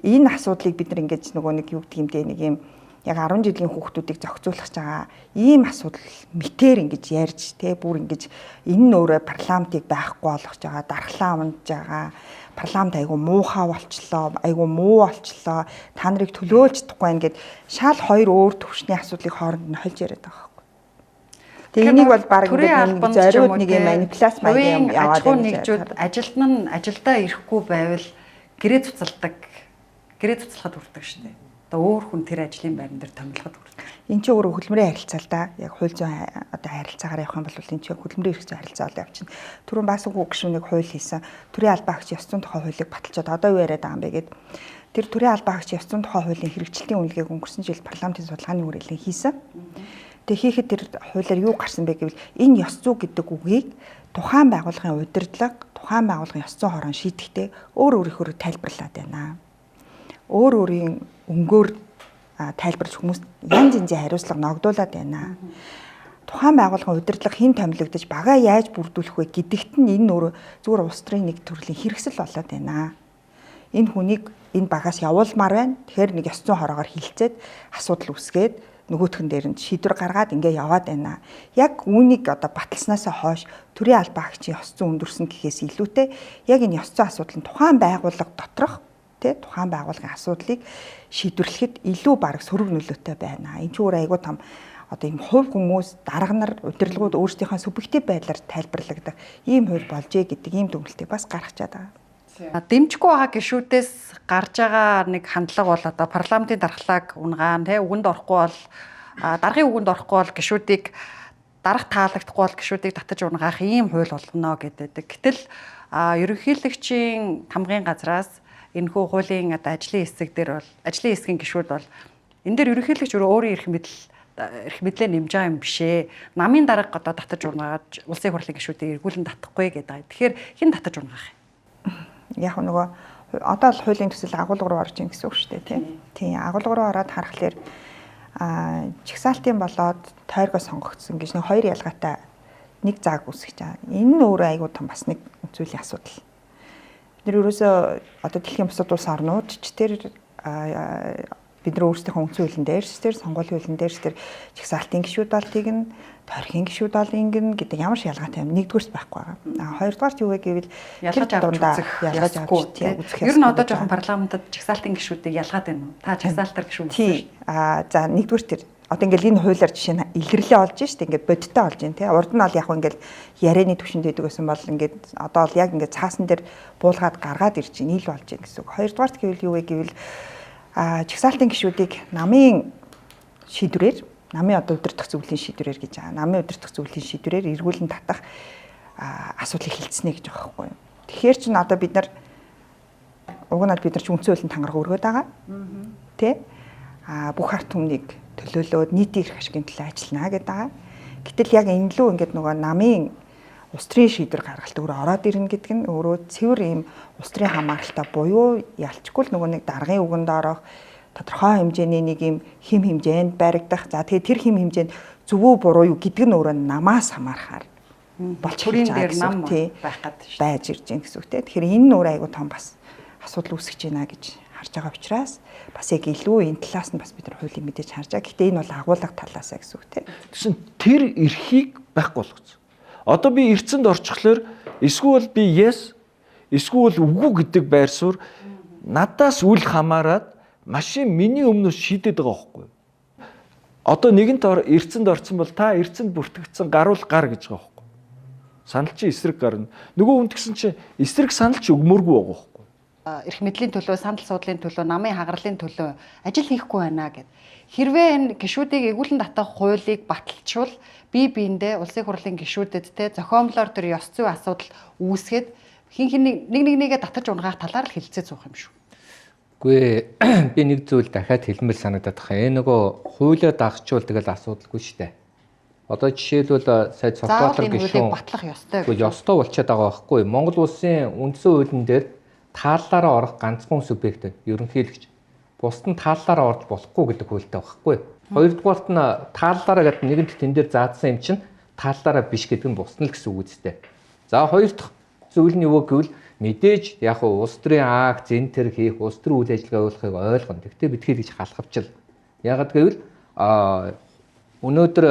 B: энэ асуудлыг бид нар ингэж нөгөө нэг юу гэдэг юм дээ нэг юм яг 10 жилийн хүүхдүүдийг зохицуулах байгаа ийм асуудал мэтэр ингэж ярьж те бүр ингэж энэ нь өөрөө парламентыг байхгүй болгож байгаа дархлаа унж байгаа парламент айгу муухай болчлоо айгу муу болчлоо та нарыг төлөөлж чадахгүй ингээд шал хоёр өөр төвшний асуудлыг хооронд нь хольж яриад байгаа байхгүй. Тэгээ энийг бол баг ингээд зориуд нэг юм манипуляц маягийн юм яваад байна.
A: Нэгжүүд ажилдаа ирэхгүй байвал гэрээ цуцалдаг. Гэрээ цуцлахад хүрдэг шүү дээ. Өөр хүн тэр ажлын байран дээр томилоход хүрдэг.
B: Энд чинь өөрөө хөдөлмөрийн харилцаа л да. Яг хууль зүйн одоо харилцаагаар явах юм бол энэ чинь хөдөлмөрийн эрх зүйн харилцаа бол явчихна. Түрүүн бас үг гишүүнийг хууль хийсэн. Төрийн албан агчийн ёс зүйн тухай хуулийг баталчаад одоо юу яриад байгаа юм бэ гэд. Тэр төрийн албан агчийн ёс зүйн тухай хуулийн хэрэгжилтийн үнэлгээг өнгөрсөн жил парламентын судалгааны хүрээлэн хийсэн. Тэгээ хийхэд тэр хуулиар юу гарсан бэ гэвэл энэ ёс зүй гэдэг үгийг тухайн байгууллагын удирдлага, тухайн байгууллагын ёс зүйн хорон шийдэхдээ өөр өөрөөр тайлбарлаад байна. Өөр өөрийн өнгөөр тайлбарлаж хүмүүс янз янзын хариуцлага ногдуулаад байна. Тухайн байгууллагын удирдлага хэн томилогдож багаа яаж бүрдүүлэх вэ гэдэгт нь энэ өөрөө зүгээр улс төрийн нэг төрлийн хэрэгсэл болоод байна. Энэ хүнийг энэ багаас явуулмаар байна. Тэгэхээр нэг ёс зүйн хороогоор хилцээд асуудал үүсгээд нөгөөхөн дээр нь шийдвэр гаргаад ингээ яваад байна. Яг үүнийг одоо баталснаасаа хойш төрийн албан агчийн ёс зүйн өндөрсөн гэхээс илүүтэй яг энэ ёс зүйн асуудал нь тухайн байгууллага доторх тухайн байгууллагын асуудлыг шийдвэрлэхэд илүү бараг сөрөг нөлөөтэй байна. Энэ ч өөр айгуу том одоо ийм хувь хүмүүс дарга нар удирдлагууд өөрсдийнхөө субъектив байдлаар тайлбарлагдах ийм хууль болжээ гэдэг ийм дүгнэлтийг бас гаргачаад байгаа.
A: Дэмжихгүй байгаа гишүүдээс гарч байгаа нэг хандлага бол одоо парламентын дархлааг унгаан үгэнд орохгүй бол даргын үгэнд орохгүй бол гишүүдийг дарга таалагдахгүй бол гишүүдийг татаж унгаах ийм хууль болгоно гэдэг. Гэтэл ерөнхийлөгчийн хамгын газраас энэхүү хуулийн одоо ажлын хэсэг дээр бол ажлын хэсгийн гишүүд бол энэ дээр ерөнхийлөгч өөрийн эрх мэдлээ нэмж байгаа юм бишээ. Намын дарга одоо татаж унгаад улсын хурлын гишүүдийг эргүүлэн татахгүй гэдэг. Тэгэхээр хэн татаж унгаах юм?
B: Яг нөгөө одоо л хуулийн төсөл агуулга руу орж ийн гэсэн үг шүү дээ тийм. Агуулга руу ороод харахаар чагсаалтын болоод тойргоо сонгогдсон гэж нэг хоёр ялгаатай нэг зааг үүсгэж байгаа. Энэ нь өөрөө айгүй том бас нэг зүйлийн асуудал. Бид ерөөсөө одоо дэлхийн бусад улс орнууд ч тэр бид нар өөрсдийнхөө үндсэн хуулийн дээрс тэр сонгуулийн хуулийн дээрс тэр чагсаалтын гишүүд болтыг нь тойргийн гишүүд бол ингэн гэдэг ямар ч ялгаатай юм нэгдүгээрс байхгүй байгаа. Хоёрдугаарт юу вэ гэвэл
A: ялгаж авч үзэх. Ер нь одоо жоохон парламентод чагсаалтын гишүүдийг ялгаад байна уу? Та чагсаалтар гишүүд үү?
B: За нэгдүгээр тэр одоо ингээл энэ хуулиар жишээ нь илэрлээ олж штэ ингээд бодиттой олж байна тий. Урд нь бол яг ингээл ярианы төвшөнд дэдэг гэсэн бол ингээд одоо бол яг ингээд цаасан дээр буулгаад гаргаад ирж ийн ил болж байна гэсэн үг. Хоёрдугаарт гэвэл юу вэ гэвэл чагсаалтын гишүүдийг намын шийдвэрээр намын одоо удирдах зөвлөлийн шийдвэрээр гэж байгаа. Намын удирдах зөвлөлийн шийдвэрээр эргүүлэн татах асуудлыг хилцнэ гэж байгаа байхгүй юу. Тэгэхээр чинь одоо бид нар ч үндсэн хуулийн тангараг өргөд байгаа. Тэ? Бүх ард түмнийг төлөөлөөд нийтийн эрх ашигын төлөө ажиллана гэдэг байгаа. Гэтэл яг энэ лүү ингээд нөгөө намын улс төрийн шийдвэр гаргалт өөрөө ороод ирнэ гэдэг нь өөрөө цэвэр ийм улс төрийн хамааралтай буюу ялчгүй л нөгөө нэг даргын үгэнд орох тодорхой хэмжээний нэг ийм хим хэмжээнд баригдах. За тэгээ тэр хим хэмжээнд зөв үү буруу юу гэдэг нь өөрөө намаас хамаарахаар болж
A: төрийн дээр нам байх гэдэг шүү.
B: Байж ирж байна гэсэн үг те. Тэгэхээр энэ нь өөрөө айгүй том бас асуудал үүсгэж байна гэж харж байгаа учраас бас яг илүү энэ талаас нь бас бид нар хуулийн мэдээж харж байгаа. Гэхдээ энэ бол агуулга талаасаа гэсэн үг те.
C: Тэгсэн тэр эрхийг байхгүй болгоцсон. Одоо би эрдсэнд орчихлоор эсвэл би yes эсвэл үгүй гэдэг байр суурь надаас үл хамааран машин миний өмнөөс шийдэд байгаа байхгүй. Одоо нэгэнт эрдсэнд орсон бол та эрдсэнд бүртгэгдсэн гаруул гар гэж байгаа байхгүй. Санал чи эсрэг гарна. Нөгөө хүн тэгсэн чи эсрэг санал ч өгмөргүй байгаа байхгүй.
A: Эрх мэдлийн төлөө, санал суудлын төлөө, намын хагарлын төлөө ажил хийхгүй байна гэд. Хэрвээ энэ гишүүдийг эгүүлэн татах хуулийг баталчвал бие биендээ улсын хурлын гишүүдэд те зохиомлоор тэр ёс зүйн асуудал үүсгээд нэг нэгээ татаж унгаах талаар л хилцээ суух юм шүү.
D: Үгүй би нэг зүйл дахиад хэлмэл санагдаад байгаа. Энэ нөгөө хуулиа дагчвал тэгэл асуудалгүй шүү дээ. Одоо жишээлбэл сая Цорбаатар гишүүн
A: батлах ёстой.
D: Үгүй ёстой болчиход байгаа байхгүй. Монгол улсын үндсэн хуулийн дээр тааллаараа орох ганцхан субъект ерөнхийлөгч. Бусд нь тааллаараа орж болохгүй гэдэг хуультай байхгүй. Хоёрдугаарт нь тааллаараа гэдэг нэгэнт тэн дээр заасан юм чинь тааллаараа биш гэдэг нь бусна л гэсэн үг үстэй. За хоёр дахь зүйл нь юу гэвэл мэдээж яг улс төрийн акт зэн тэр хийх, улс төрийн үйл ажиллагаа явуулахыг ойлгоно. Гэхдээ бид хийж халахвчил. Ягаад гэвэл өнөөдөр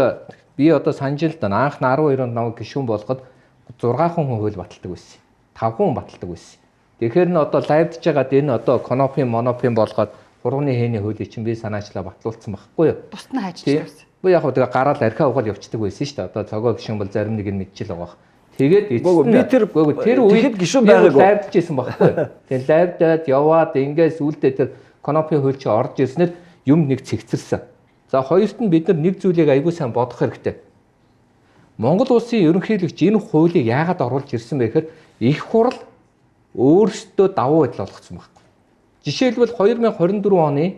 D: би одоо санжилд анх 12 онд намайг гишүүн болгоход 6 хүн хууль баталдаг байсан. 5 хүн баталдаг байсан. Тэгэхээр н одоо лайвдж байгаад энэ одоо конопийн монопийн болгоод хурганы хээний хуулийг чинь би санаачлаа батлуулсан байхгүй юу?
A: Бусд нь хайчдаг байсан.
D: Би яг тэгээ гараал архиа угаал явцдаг байсан шүү дээ. Одоо цогоо гишүүн бол зарим нэг нь мэдчихэл байгаа. Тэгээд тэр үед
C: гишүүн байгааг
D: лайвдж байсан байхгүй юу? Тэгээд лайвдаад яваад ингээс үлдээ тэр конопийн хууль чи орж ирснээр юм нэг цэгцэрсэн. За хоёрт нь бид нар нэг зүйлийг аягүй сайн бодох хэрэгтэй. Монгол улсын ерөнхийлөгч энэ хуулийг яагаад оруулж ирсэн бэ гэхээр их хурл өөрсдөө давуу байдал олгоцсон байхгүй. Жишээлбэл 2024 оны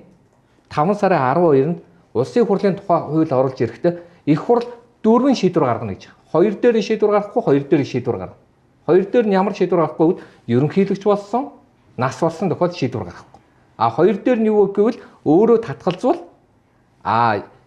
D: 5 сарын 12-нд улсын хурлын тухай хууль оруулж ирэхдээ их хурл 4 шийдвэр гаргана гэж. 2 дээр шийдвэр гаргахгүй, 2 дээр шийдвэр гаргана. 2 дээр нь ямар шийдвэр гаргахгүй гэвэл ерөнхийлөгч болсон, нас болсон тохиолдолд шийдвэр гаргахгүй. 2 дээр нь юу гэвэл өөрөө татгалзвал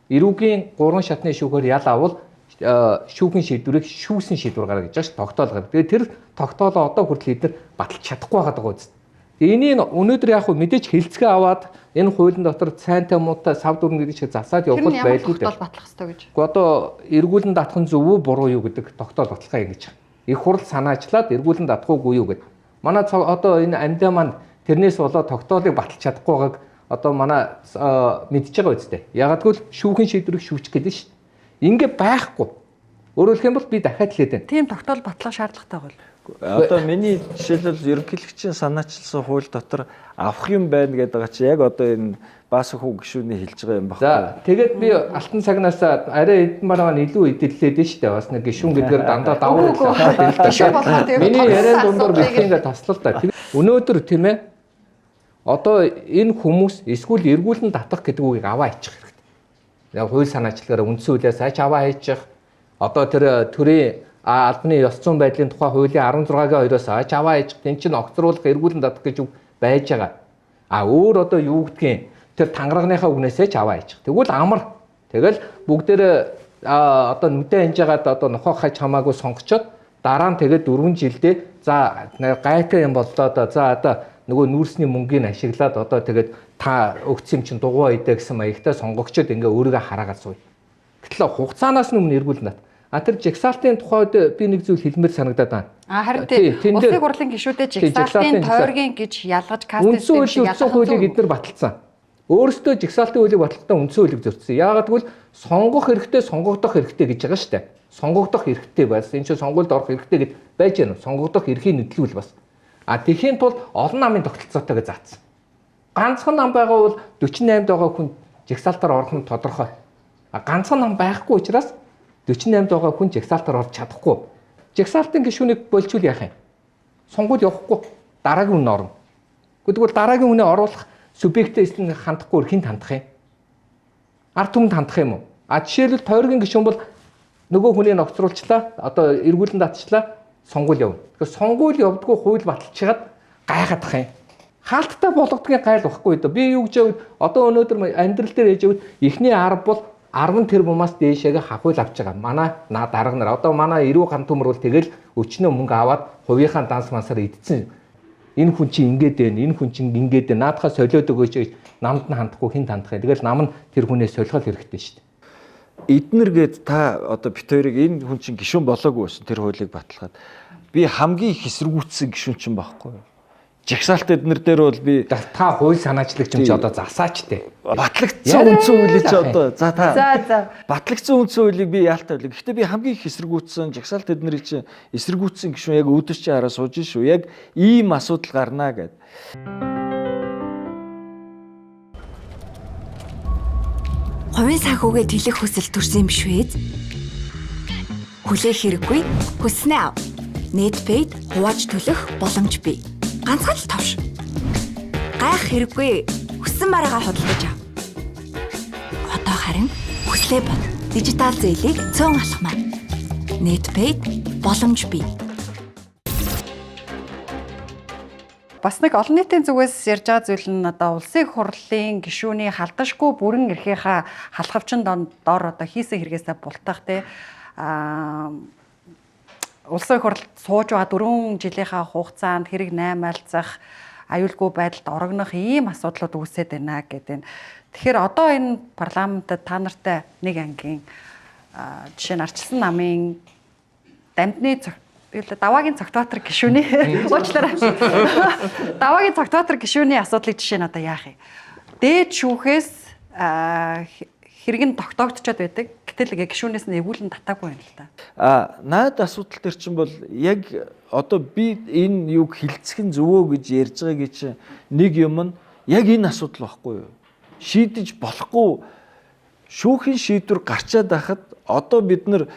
D: эрүүгийн 3 шатны шүүхээр ял авал шүүхийн шийдвэрийг шүүсэн шийдвэр гаргана гэж байна ш тогтоол гаргана. Тэгээ тэр тогтоолоо одоо хүртэл эдгээр баталж чадахгүй байгаа үст. Энийг өнөөдөр яг мэдээж хэлцгээ аваад энэ хуулийн дотор сайнтай муутай сав дүрн гэдэг шиг засаад явах байлгүй дээ.
A: Батлах хэрэгтэй гэж.
D: Гэхдээ одоо эргүүлэн татах нь зөв үү буруу юу гэдэг тогтоол баталгаа ингэж байна. Их хурл санаачлаад эргүүлэн татах уугүй юу гэдэг. Манай одоо энэ амьдаа маань тэрнээс болоод тогтоолыг баталж чадахгүй байгааг одоо манай мэдж байгаа үстэй. Ягаад гэвэл шүүхийн шийдвэрийг шүүчих гэдэг шүү. Ингээ байхгүй. Өөрөөр хэлбэл би дахиад хэлээд байна.
A: Тийм тогтоол батлах шаардлагатай бол.
C: Одоо миний жишээлбэл ерөнхийлөгчийн санаачилсан хууль дотор авах юм байна гэдэг байгаа чи яг одоо энэ баасан хүү гишүүний хэлж байгаа юм байна.
D: За тэгээд би алтан цагнаас арай эдэн маргаан илүү эдэллээд нь штэ бас нэг гишүүн гэдгээр дандаа давуу хэлсэн. Миний яриан дундуур бэлтгэлээ таслал та. Өнөөдөр тийм ээ одоо энэ хүмүүс эсвэл эргүүлэн татах гэдэг үгийг аваа хийчих хэрэгтэй. Яг хууль санаачлагаараа үндсэн хуулиас ач аваа хийчих. Одоо тэр төрийн албаны ёс зүйн байдлын тухай хуулийн 16-гийн 2-оос ач аваа хийж тэн чинь огцруулах эргүүлэн татах гэж үг байж байгаа. Өөр одоо юу гэдгийг тэр тангарагныхаа үгнээсээ ч аваа хийж. Тэгвэл амар. Тэгэл бүгдээр одоо нүдэн хинжээгээд одоо нохоо хаж хамаагүй сонгочоод дараа нь тэгээд 4 жилдээ за гайтай юм боллоо да. За одоо нөгөө нүүрсний мөнгийг ашиглаад одоо тэгээд та өгсөн юм чинь дугуй идэ гэсэн маягтай сонгогчод ингээ өөрийгөө хараагаад сууя. Гэтэл хугацаанаас нь өмнө эргүүлнэ. Тэр жагсаалтын тухайд би нэг зүйл хэлмээр санагдаад байна.
A: Харин тийм улсын хурлын гишүүдэд жагсаалтын тойргийн гэж ялгаж кастинг
D: систем шиг ялгах хуулийг эдгээр баталсан. Өөрөөсөө жагсаалтын хуулийг баталгахдаа үндсэн хуулийг зөрчсөн. Яагаад гэвэл сонгох хэрэгтэй, сонгогдох хэрэгтэй гэж байгаа шүү дээ. Сонгогдох хэрэгтэй бас энэ чинь сонгуульд орох хэрэгтэй гэд байж байна. Сонгогдох эрхийн нэтлүүл бас. Тэхийн тулд олон намын тогтолцоотойгоо заасан. Ганцхан нам байгаа бол 48-д байгаа хүн жагсаалтаар орох нь тодорхой. Ганцхан нам байхгүй учраас 48-д байгаа хүн жагсаалтаар орж чадахгүй. жагсаалтын гишүүнийг болжул яах юм? Сонгуул явахгүй дараагийн үнэ орно. Тэгвэл дараагийн үнэ оруулах субъектээс нь хандахгүй хинт хандах юм? Ард түмэнд хандах юм уу? Жишээлбэл тойргийн гишүүн бол нөгөө хүнийг ногцруулчлаа, одоо эргүүлэн татчлаа, сонгуул явна. Тэгэхээр сонгуул явдггүй хууль баталчихад гайхадах юм. Хаалттай болгодгийн gaйл واخгүй доо. Би юу гэж явд одоо өнөөдөр амьдрал дээр ээж явд эхний 10 бол 10 тэрбумаас дээшээгээ хахуйл авч байгаа. Манай дарга нар одоо манай эрүү хан төмөр бол тэгэл өчнөө мөнгө аваад хувийнхаа данс мансаар идсэн. Энэ хүн чинь ингэж байна, энэ хүн чинь ингэж байна. Наадхаа солиод өгөөч гэж намд нь хандахгүй хинт хандах юм. Тэгэл нам нь тэр хүнээс солихол хэрэгтэй шүү дээ.
C: Эднэргээд та одоо бит хоёрыг энэ хүн чинь гишүүн болоогүй байсан тэр хуулийг баталгаад би хамгийн их эсэргүүцсэн гишүүн чинь байхгүй юу? Жагсаалт эднэр дээр бол би
D: та хууль санаачлагч юм чи одоо засаач те.
C: Батлагдсан үндсэн хуулийг чи одоо за батлагдсан үндсэн хуулийг би яалтаа билээ. Гэхдээ би хамгийн их эсэргүүцсэн жагсаалт эднэрийг чи эсэргүүцсэн гишүүн яг өөдөрч чи хараа сууж шүү. Яг ийм асуудал гарнаа гэд.
E: Хувийн санхүүгээ тэлэх хүсэл төрсөн юм биш үү? Хүлээх хэрэггүй. Хүснээ ав. Netpaid хувааж төлөх боломж бий. Ганцхан л товш. Гайх хэрэггүй. Хүссэн бараагаа худалдаж ав. Одоо харин хүслээ бод. Дижитал зээлийг цөөн алхмаа. Netpaid боломж бий.
A: Бас нэг олон нийтийн зүгээс ярьж байгаа зүйл нь одоо улсын хурлын гишүүний халдашгүй бүрэн эрхийнхаа халахвчин дор одоо хийсэн хэрэгээсээ бултах те улсын хурл сууж байгаа 4 жилийнхаа хугацаанд хэрэг наймаалцах аюулгүй байдалд орогнох ийм асуудлууд үүсээд байна гэдэг. Тэгэхээр одоо энэ парламентод та нартай нэг ангийн жишээ нь Ардчилсан намын дамжны даваагийн цогтбаатар гишүүний уучлаарай. Даваагийн цогтбаатар гишүүний асуудлыг жишээ нь одоо яах юм? Дээд шүүхээс хэрэг нь тогтоогдчиход байдаг. Гэтэл гишүүнээс нь эвгүүлэн татаагүй юм л та.
C: Наад асуудал төр чинь бол яг одоо би энэ юг хилцэх нь зөвөө гэж ярьж байгаагийн чинь нэг юм нь яг энэ асуудал байхгүй юу? Шийдэж болохгүй шүүхийн шийдвэр гарчаад байхад одоо бид нар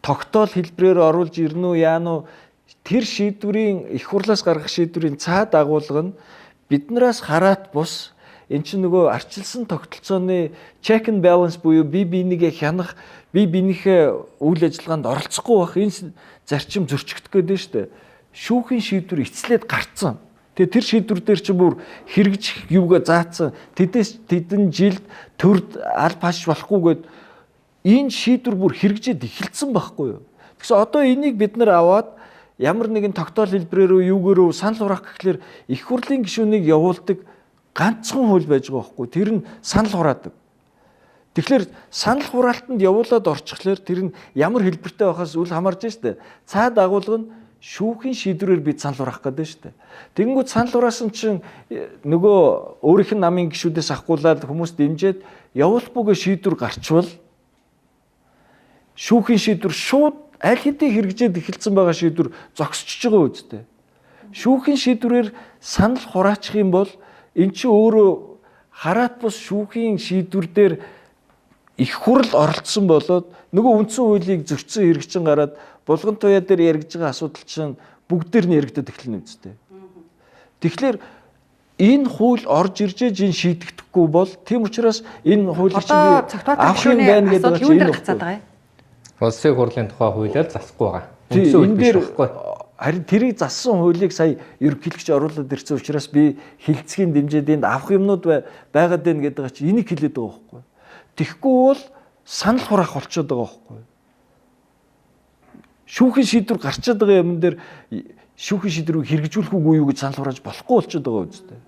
C: тогтоол хэлбэрээр оруулж ирнэ үү яана уу тэр шийдвэрийн их хурлаас гаргах шийдвэрийн цаад агуулга нь биднээс хараат бус эн чинь нөгөө арчилсан тогтолцооны check and balance буюу бие бинийгээ хянах бие биенийхээ үйл ажиллагаанд оролцохгүй байх энэ зарчим зөрчигдөх гээд шүү дээ. Шүүхийн шийдвэр эцлээд гарцсан. Тэгээ тэр шийдвэр дээр чи бүр хэрэгжих юугаа заасан тэдэн жилд төрд аль паш болохгүйгээд энэ шийдвэр бүр хэрэгжээд эхэлсэн байхгүй юу. Тэгсэн одоо энийг бид нар аваад ямар нэгэн тогтоол хэлбэрээр юугээрөө санал хураах гэхлээр их хурлын гишүүнийг явуулдаг ганцхан хууль байж байгаа байхгүй. Тэр нь санал хураадаг. Тэгэхээр санал хураалтанд явуулаад орчихлоор тэр нь ямар хэлбэртэй байхаас үл хамаарж штэ. Цаад агуулга нь шүүхийн шийдвэрээр бид санал хураах гэдэг штэ. Тэгэнгүүт санал хураасан чинь нөгөө өөрийнх нь намын гишүүдээс ахгуулаад хүмүүс дэмжиж явуулахгүйгээ шийдвэр гарчвал шүүхийн шийдвэр шууд аль хэдийн хэрэгжээд эхэлсэн байгаа шийдвэр зогсчихж байгаа үстэй. Шүүхийн шийдвэрээр санал хураачих юм бол эн чинь өөрөө хараат бус шүүхийн шийдвэр дээр их хурл оролцсон болоод нөгөө үндсэн хуулийг зөрчсөн хэрэгжин гараад булган туяа дээр яригдж байгаа асуудал чинь бүгдээр нь яригдаад эхэлнэ үстэй. Тэгэхээр энэ хууль орж иржээж энэ шийдэгдэхгүй бол тийм учраас энэ хуулийг чинь авах юм байна гэдэг чинь энэ
A: байгаа.
D: Улсын хурлын тухай хуулиар засахгүй байгаа. Үндсэн хууль биш байхгүй.
C: Харин тэрийг зассан хуулийг сая ерөнхийлөгч оруулаад ирсэн учраас би хилцгийн дэмжээд энд авах юмнууд байгаад байна гэдэг чинь энийг хэлээд байгаа байхгүй. Тэгэхгүй бол санал хураах болчиход байгаа байхгүй. Шүүхийн шийдвэр гарчаад байгаа юм дээр шүүхийн шийдвэрийг хэрэгжүүлэх үгүй юу гэж санал хурааж болохгүй болчиход байгаа үстэй.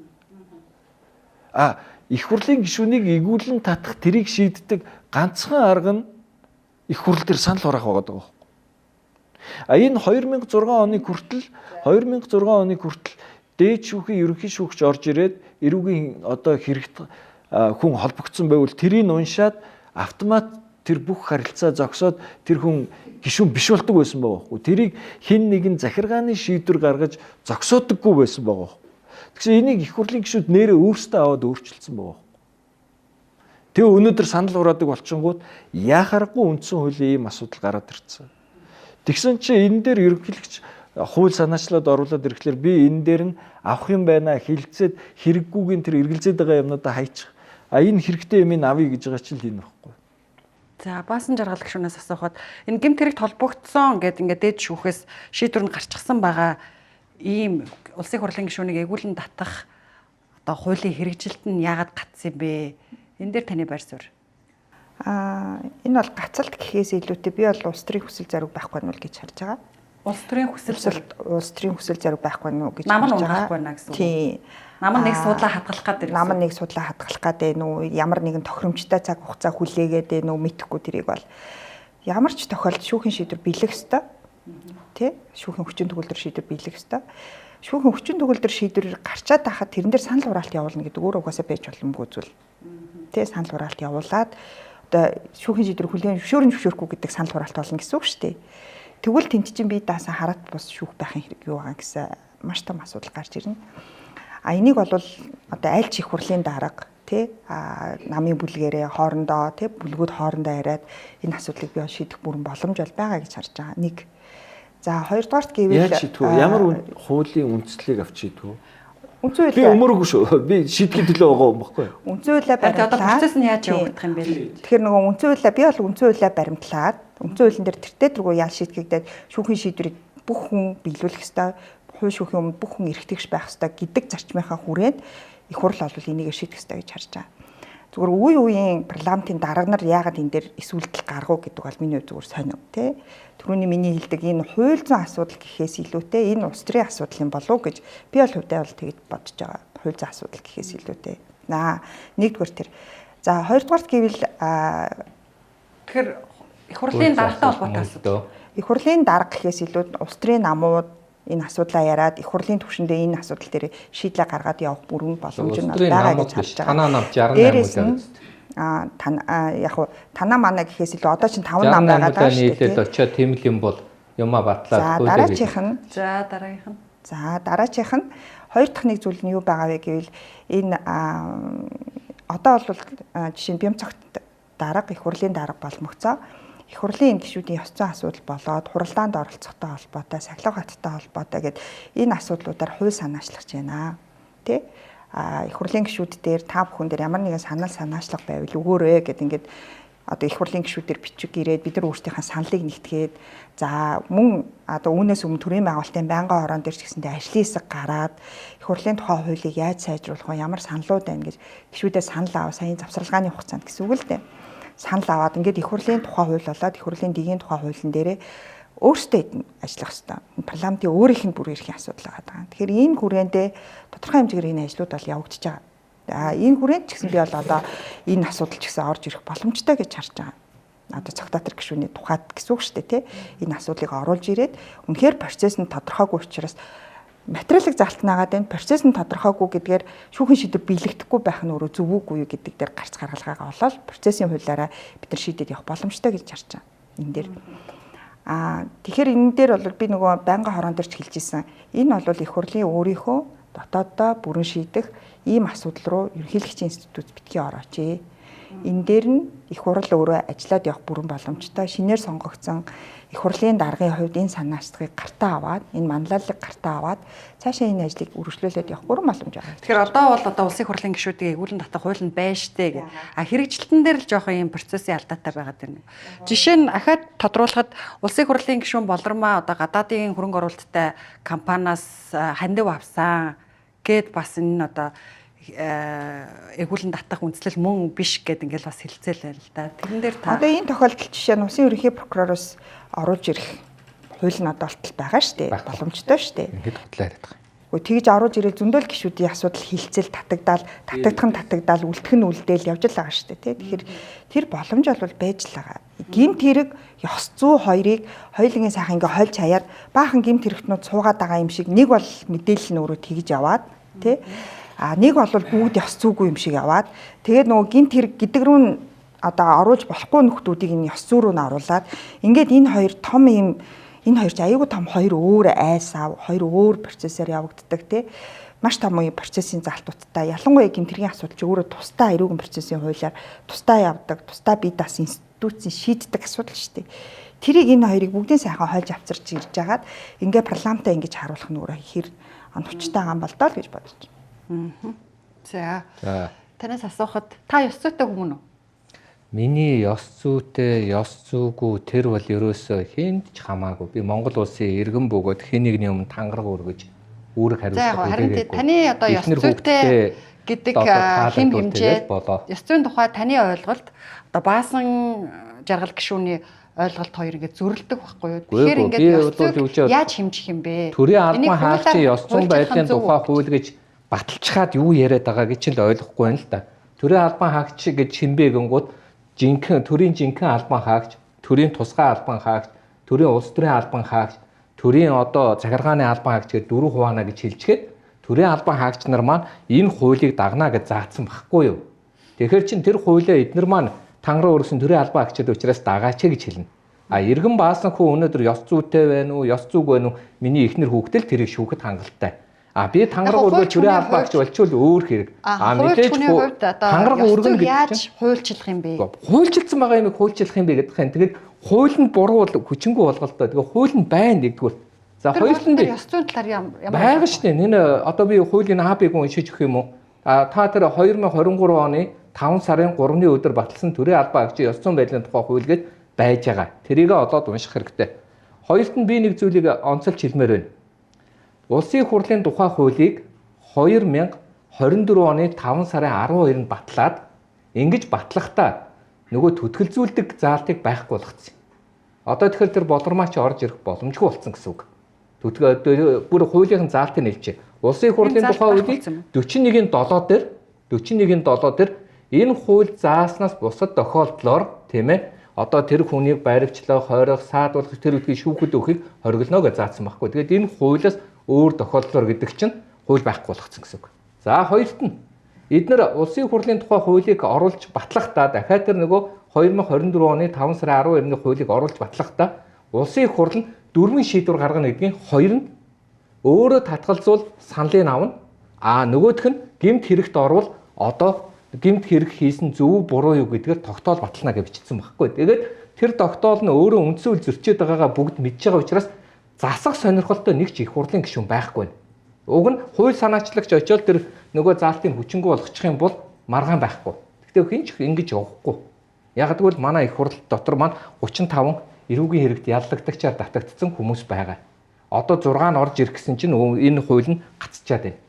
C: Их хурлын гишүүнийг игүүлэн татах тэрийг шийддэг ганцхан арга нь их хурл дээр санал хураах байгаа. Энэ 2006 оны хүртэл дээд шүүхийн ерөнхий шүүгч орж ирээд эрүүгийн одоо хэрэгт хүн холбогдсон байвал тэрийг уншаад автомат тэр бүх харилцаа зогсоод тэр хүн гишүүн биш болдог байсан байгаа байхгүй. Тэрийг хэн нэгэн захиргааны шийдвэр гаргаж зогсоодоггүй байсан байгаа. Тэгсэн энийг их хурлын гишүүд нэрээ өөрсдөө аваад өөрчилсөн байгаа. Тэгээ өнөөдөр санал хураадаг болчингууд яхааргүй үндсэн хуулийн ийм асуудал гараад ирсэн. Тэгсэн чи энэ дээр ерөнхийлөгч хууль санаачлаад оруулаад ирэхлээр би энэ дээр нь авах юм байна хилцээд хэрэггүйгийн тэр эргэлзээд байгаа юмнуудаа хайчих. Энэ хэрэгтэй юм авъя гэж байгаа чинь л энэ баггүй.
A: За баасан жаргал гишүүнээс асуухад энэ гэмт хэрэг толбогдсон гэдэг ингээд дээд шүүхээс шийдвэр нь гарчихсан байгаа ийм улсын хурлын гишүүнийг эгүүлэн татах одоо хуулийн хэрэгжилт нь яагаад гацсан бэ? Энэ дээр таны байр суурь.
B: Энэ бол гацалт гэхээс илүүтэй би бол улс төрийн хүсэл зориг байхгүй нь л гэж харж байгаа.
A: Улс төрийн хүсэл
B: зориг байхгүй нь гэж
A: харж байгаа. Нам нь
B: байгаа.
A: байхгүй байна гэсэн үг.
B: Тийм.
A: Нам нь нэг судлаа хадгалах гэдэг.
B: Нам нь нэг судлаа хадгалах гэдэг нүү ямар нэгэн тохиромжтой цаг хугацаа хүлээгээд нүү мэдэхгүй тэрийг бол ямар ч тохиолдолд шүүхийн шийдвэр биелэх ёстой. Тэ? Шүүхийн хүчин төгөлдөр шийдвэр биелэх ёстой. Шүүхийн хүчин төгөлдөр шийдвэр гарчаад байхад тэрэн дээр санал хураалт явуулна гэдэг өөр угаасаа байж боломгүй зүйл. Тэ санал хураалт явуулаад одоо шүүхийн шийдвэр хүлээн зөвшөөрөхгүй гэдэг санал хураалт болно гэсэн үг шүү дээ. Тэгвэл тэнд чинь би даасан хараад бус шүүх байхын хэрэг юу байгаа гэсэн маш том асуудал гарч ирнэ. Энийг бол одоо аль ч их хурлын дарга тий намын бүлгэрээ хоорондоо тий бүлгүүд хоорондоо яриад энэ асуудлыг бий шийдэх бүрэн боломж бол байгаа гэж харж байгаа. Нэг. За хоёрдугаарт гэвэл
C: ямар хуулийн үндслийг авч шийдвэ?
B: Үндсэн
C: би өмөрөг шүү. Би шийдэхэд төлөө байгаа юм баггүй.
B: Үндсэн хуулиа
A: баримтлаад одоо процесс нь яаж явагдах юм бэ?
B: Тэгэхээр нөгөө үндсэн хуулиа би бол үндсэн хуулиа баримтлаад үндсэн хуулийн дээр тэртээ тэргүй ял шийдгээд шүүхийн шийдвэрийг бүх хүн биелүүлэх ёстой. Хууль шүүхийн өмнө бүх хүн эрхтгийгч байх ёстой гэдэг зарчмынхаа хүрээнд их хурл бол энийг шийдэх ёстой гэж харж байгаа. Зүгээр үе үеийн парламентын дарга нар яагаад энэ дээр эсвэлдэл гаргав гэдэг бол миний хувьд зүгээр сонир тий. Түрүүний миний хэлдэг энэ хууль зүйн асуудал гэхээс илүүтэй энэ улс төрийн асуудал юм болов уу гэж би бол хувьдаа бол тэгж бодож байгаа. Хууль зүйн асуудал гэхээс илүүтэй. Нэгдүгээр тэр. За хоёрдугаарт гэвэл
A: тэгэхээр их хурлын даргатай холбоотой асуудал.
B: Их хурлын дарга гэхээс илүү улс төрийн намууд энэ асуудлаа яриад их хурлын түвшиндээ энэ асуудал дээр шийдлээ гаргаад явах бүрэн боломж нь байгаа гэж харж байгаа.
D: Танаа нам 68
B: яг хуу танаа манай гэхээс илүү одоо чинь 5 нам байгаа даа шүү дээ.
D: Нийлээд очиод тийм л юм бол юмаа батлаад
B: дараагийнх нь.
A: За
B: дараагийнх нь хоёр дахь нэг зүйл нь юу байгаа вэ гэвэл энэ одоо бол жишээ нь Бямцагт дарга их хурлын дарга болмогцоо. Их хурлын энэ гишүүдийн ёс зүйн асуудал болоод хуралдаанд оролцохтой холбоотой, сахилга хаттай холбоотой гэд энэ асуудлуудаар хууль санаачлах гэж байна. Тэ? Их хурлын гишүүд дээр та бүхэн дээр ямар нэгэн санаачлах байвал өгөөрэй гэд ингээд одоо их хурлын гишүүдээр бичиг ирээд бид нар өөрсдийнхээ саналыг нэгтгээд за мөн одоо үүнээс өмнө төрийн байгуулалтын байнгын хорон дээр ч гэсэндээ ажлын хэсэг гараад их хурлын тухай хуулийг яаж сайжруулах вэ? Ямар саналууд байна гэж гишүүдээ санал аваа саяын завсарлагын хугацаанд гэсэн үг л дээ. Санал аваад ингээд их хурлын тухай хууль болоод их хурлын дэгийн тухай хуулийн дээрээ өөрсдөө ажиллах хэрэгтэй. Парламентын өөрийнх нь бүр эрхийн асуудал байгаа. Тэгэхээр энэ хүрээндээ тодорхой хэмжээгээр энэ ажлууд бол явагдаж байгаа. Энэ хүрээнд ч гэсэн би бол одоо энэ асуудал ч гэсэн орж ирэх боломжтой гэж харж байгаа. Одоо цагдаатрах гишүүний тухайд гэсэн үг шүү дээ, тий. Энэ асуудлыг оруулж ирээд үнэхээр процесс нь тодорхойгүй учраас материалыг залтнаагаад энэ процесс нь тодорхойгүй гэдгээр шүүхийн шийдвэр биелэгдэхгүй байх нь өөрөө зөв үгүй юу гэдэг дээр гарц гаргалгаагаа олоод процессын хуулиараа бид нар шийдээд явах боломжтой гэж харж байгаа. Энэ дээр тэгэхээр энэ дээр бол би нөгөө байнгын хорон дээр ч хэлж ирсэн. Энэ бол их хурлын өөрийнхөө дотооддоо бүрэн шийдэх ийм асуудал руу ерөнхийлөгчийн институт битгий орооч. Энэ дээр нь их хурл өөрөө ажиллаад явах бүрэн боломжтой. Шинээр сонгогдсон их хурлын даргын хувьд энэ санаачлагыг гартаа аваад, энэ манлайлалыг гартаа аваад цаашаа энэ ажлыг үргэлжлүүлээд явах бүрэн боломж байгаа.
A: Тэгэхээр одоо бол одоо улсын хурлын гишүүдийг эгүүлэн татах хууль нь байна штэ гэх. Хэрэгжилтэн дээр л жоохон юм процессын алдаатай байгаа даа. Жишээ нь ахаад тодруулахад улсын хурлын гишүүн болормаа одоо гадаадын хөрөнгө оруулалттай компаниас хандив авсан гэд бас энэ одоо эгүүлэн татах үндслэл мөн биш гэд ингээл бас хэлцээл байл л да. Тэрэн дээр та
B: одоо энэ тохиолдолд жишээ нь улсын ерөнхий прокуророос оруулж ирэх хууль нь одоо болтол байгаа шүү дээ. Боломжтой шүү дээ.
D: Ингээд хутлаа яриад байгаа.
B: Гэхдээ тэгж оруулж ирэл зөндөл гишүүдийн асуудал хилцэл татагдах нь үлдэх нь үлдээл явж л байгаа шүү дээ. Тэгэхээр тэр боломж бол байж л байгаа. Гэмт хэрэг ёс зүй хоёрыг хоёулынгийн сайхан ингээ хольж хаяад баахан гэмт хэрэгтнүүд суугаад байгаа юм шиг нэг бол мэдээлэл нь өөрөө тэгж яваад тий. Нэг бол бүгд ёс зүйгүй юм шиг яваад тэгээд нөгөө гэмт хэрэг гэдэг рүү одоо оруулж болохгүй нөхдүүдийг энэ ёс зүй рүү нь оруулаад ингээд энэ хоёр том юм энэ хоёр ч аюулгүй том хоёр өөр айсаа хоёр өөр процессор явагддаг тий маш том үе процессын залтуудтай ялангуяа гэмтэргийн асуудал ч өөрөө тусдаа эрүүгийн процессын хуулиар тусдаа явдаг тусдаа бие даасан институцийн шийддэг асуудал шүү дээ. Тэрийг энэ хоёрыг бүгдийн сайхан хольж авчирч ирж байгаад ингээ парламентаа ингэж харуулах нь өөрөө хэр оновчтой гам болдоо л гэж бодож байна.
A: За. Танаас асуухад та ёс зүйтэй хүн үү?
D: Миний ёс зүйтэй, ёс зүйгүй тэр бол ерөөсөө хэнд ч хамаагүй. Би Монгол улсын иргэн бөгөөд хэн нэгний өмнө тангараг өргөж үүрэг хариуцлага
A: үлээгээгүй. Таны одоо ёс зүйтэй гэдэг хэм хэмжээ, ёс зүйн тухай таны ойлголт одоо баасан жаргал гишүүний ойлголт хоёр ингээд зөрөлдөг байхгүй юу? Тэгэхээр ингээд ёс зүйг яаж хэмжих юм бэ?
D: Төрийн албан хаагчийн ёс зүйн байдлын тухай хууль гэж баталчаад юу яриад байгаа гэж л ойлгохгүй байна л да. Төрийн албан хаагч гэж хэмбэ гингууд төрийн жинхэнэ албан хаагч, төрийн тусгай албан хаагч, төрийн улс төрийн албан хаагч, төрийн одоо захиргааны албан хаагч гэдэг дөрвөн хуваана гэж хэлчихэд төрийн албан хаагч нар маань энэ хуулийг дагнаа гэж заасан байхгүй юу? Тэгэхээр чин тэр хуулиа эднэр маань тангараа өргөсөн төрийн албан хаагчид учраас дагаач гэж хэлнэ. А иргэн баасан хүн өнөөдөр ёс зүйтэй байна уу, ёс зүйг байна уу? Миний эхнэр хүүхдэл тэрийг шүүхэд хангалттай. А би тангараг өргөж төрийн албан хаагч болчихвол өөр хэрэг.
A: Мэдээж тангараг өргөн гэж яаж хуульчлах юм бэ?
D: Хуульчилсан байгаа юм хуульчлах юм бэ гэдэг юм. Тэгээд хууль нь буруу хүчингү болголтой. Тэгээд хууль нь байна нэгдүгээр. За хоёулын дээр
A: ёс зүйн талаар ямар
D: байгаа шүү дээ. Энэ одоо би хуулийн А-ыг уншиж өгөх юм уу? Та тэр 2023 оны 5 сарын 3-ны өдөр баталсан төрийн албан хаагчийн ёс зүйн байдлын тухай хууль гэж байж байгаа. Тэрийг одоо унших хэрэгтэй. Хоёрт нь би нэг зүйлийг онцолж хэлмээр байна. Улсын хурлын тухай хуулийг 2024 оны 5 сарын 12-нд батлаад ингэж батлахдаа нөгөө төтгөлзүүлдэг заалтыг байхгүй болгоцсон. Одоо тэгэхээр тэр болормаач орж ирэх боломжгүй болсон гэсэн үг. Бүр хуулийн заалтыг нэлжээ. Улсын хурлын тухай хуулийг 41-7 дээр энэ хууль зааснаас бусад тохиолдлоор тийм ээ одоо тэр хүнийг баривчлах, хойрох, саадуулах тэр үдгийг шүүхэд өгөхийг хориглоно гэж заасан байхгүй. Тэгээд энэ хуулиас өөр тохиолдлоор гэдэг чинь хууль байхгүй болгоцсон гэсэн үг. За хоёрт нь эдгээр улсын хурлын тухай хуулийг оруулж батлахдаа дахиад тэр нөгөө 2024 оны 5 сарын 12-ны хуулийг оруулж батлахдаа улсын хурл нь 4 шийдвэр гаргана гэдгийн 2 нь өөрөө татгалзуул саналыг авна. А нөгөөх нь гэмт хэрэгт орвол одоо гэмт хэрэг хийсэн зөв буруу юу гэдгээр тогтоол батлана гэж бичсэн байхгүй. Тэгээд тэр тогтоол нь өөрөө үндсэн үйл зөрчиж байгаагаа бүгд мэдж байгаа учраас засах сонирхолтой нэг ч их хурлын гишүүн байхгүй байна. Уг нь хууль санаачлагч очиод тэр нөгөө заалтыг хүчингү болгочих юм бол маргаан байхгүй. Гэхдээ хин ч ингэж явахгүй. Яг гэвэл манай их хурл дотор маань 35 эрүүгийн хэрэгт яллагдагчаар давтагдсан хүмүүс байгаа. Одоо 6 нь орж ирэх гэсэн чинь энэ хууль нь гацчаад байна.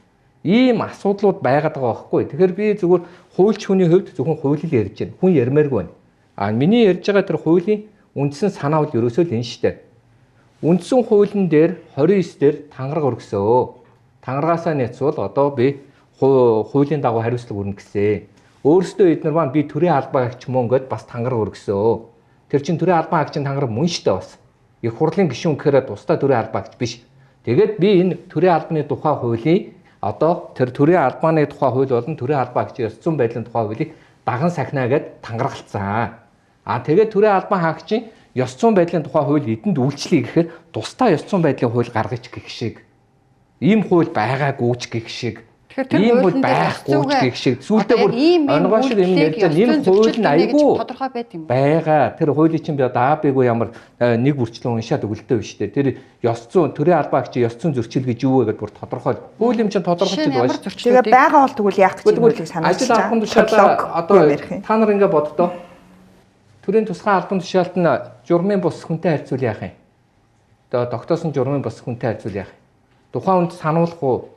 D: Ийм асуудлууд байгаад байгаа байхгүй. Тэгэхээр би зүгээр хуульч хүний хувьд зөвхөн хуулийг ярьж байна. Хүн ярмааргүй байна. А миний ярьж байгаа тэр хуулийн үндсэн санаа бол ерөөсөө л энэ шүү дээ. Үндсэн хуулийн дээр 29 дээр тангараг өргөсөө. Тангарагаасаа нэцвэл одоо би хуулийн дагуу хариуцлага өрнө гэсэн. Өөрөөсөө эднэр маань би төрийн албан хаагч мөн гэд бас тангараг өргөсөө. Тэр чин төрийн албан хаагчийн тангараг мөн шүү дээ бас. Их хурлын гишүүн гэхээр тусдаа төрийн албан хаагч биш. Тэгээд би энэ төрийн албаны тухай хуулийг одоо тэр төрийн албаны тухай хууль болон төрийн албан хаагчийн ёс зүйн байдлын тухай хуулийг даган сахина гэд тангаргалцсан. А тэгээд төрийн албан хаагчийн ёс зүйн байдлын тухай хууль эдэнд үйлчлэе гэхээр тусдаа ёс зүйн байдлын хууль гаргаж гэх шиг. Ийм хууль байгаагүй ч гэх шиг. Ийм хууль байхгүй ч гэх шиг. Сүүлдээ бүр онгоо шиг юм ярьж байгаа энэ хууль нь айгүй
A: тодорхой байт юм
D: байгаа. Тэр хуулийн чинь би одоо А-гүй ямар нэг бүрчлэн уншаад өгөлтэй биш үү. Тэр ёс зүйн төрийн албан хаагчийн ёс зүйн зөрчил гэж юу вэ гэдээ бүр тодорхой. Хууль юм чинь тодорхой ч байгаа шүү.
B: Тэгээ байгаа бол тэгвэл яах гэж юм бэ санаж
D: ажил албан тушаалаа одоо та нар ингэ боддоо. Төрийн тусгай албан тушаалт нь журмын бус хүнтэй харьцуул яах юм? Одоо тогтоосон журмын бус хүнтэй харьцуул яах юм? Тухайн хүнд сануулах уу?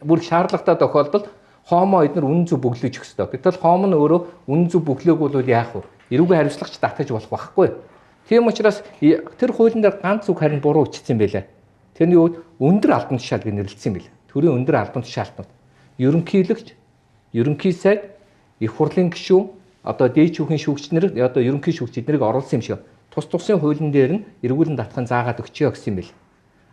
D: Бүр шаардлагатай тохиолдолд хоомоо эднэр үнэн зөв бөглөж өгөх ёстой. Гэтэл хоом нь өөрөө үнэн зөв бөглөөгүй бол яах вэ? Эрүүгийн хариуцлагч татаж болох байхгүй. Тийм учраас тэр хуулийн дээр ганц үг харин буруу бичсэн байлаа. Тэрний үед өндөр албан тушаал гэж нэрлэсэн байлаа. Төрийн өндөр албан тушаалтнууд. Ерөнхийлөгч, ерөнхий сайд, их хурлын гишүүн, одоо дээд шүүхийн шүүгчнэр, одоо ерөнхий шүүгч эднэрийг оруулсан юм шиг. Тус тусын хуулийн дээр нь эргүүлэн татахын заагаад өгчөө гэсэн юм байл.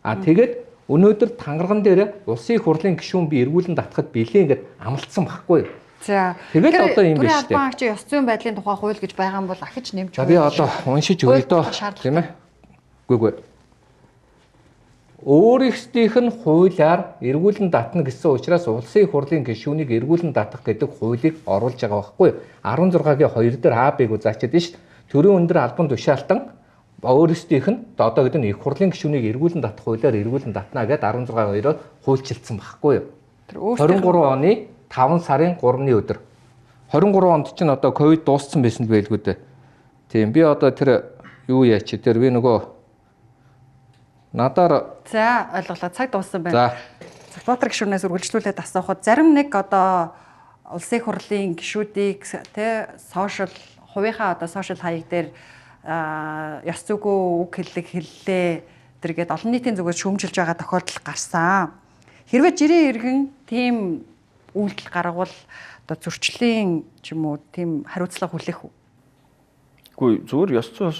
D: А тэгээд өнөөдөр тангарган дээр улсын их хурлын гишүүн би эргүүлэн татахад билээ ингээд амлцсан байхгүй.
A: За
D: тэгэл одоо юм биш үү?
A: Төрийн албан хаагчийн ёс зүйн байдлын тухай хууль гэж байгаа юм бол ахиж нэмж
D: өгөх. Би одоо уншиж өгье доо. Тийм ээ. Үгүй. Өөрийнхнийх нь хуулиар эргүүлэн татна гэсэн учраас улсын их хурлын гишүүнийг эргүүлэн татах гэдэг хуулийг оруулж байгаа байхгүй. 16-гийн 2 дээр А-ыг заачаад нь шүү. Төрийн өндөр албан тушаалтан өөрсдийнх нь одоо гэдэг нь их хурлын гишүүнийг эргүүлэн татах хуулиар эргүүлэн татна гэдээ 16/2-оор хуульчилсан багхгүй юу? 23 оны 5 сарын 3-ны өдөр. 23 онд чинь одоо ковид дууссан байсан л байлгүй дээ. Тийм би одоо тэр юу яач тэр би нөгөө надаар
A: За ойлголоо цаг дууссан байна.
D: за
A: Цагбаатар гишүүнээс үргэлжлүүлээд асуухад зарим нэг одоо улсын хурлын гишүүдийг тэ сошиал хувийнхаа одоо сошиал хаяг дээр ёс зүгөө үг хэллээ тэргээд олон нийтийн зүгээс шүүмжилж байгаа тохиолдол гарсан. Хэрвээ жирийн иргэн тийм үйлдэл гаргавал одоо зөрчлийн ч юм уу тийм хариуцлага хүлээх үү?
C: Үгүй зүгээр ёс зүйн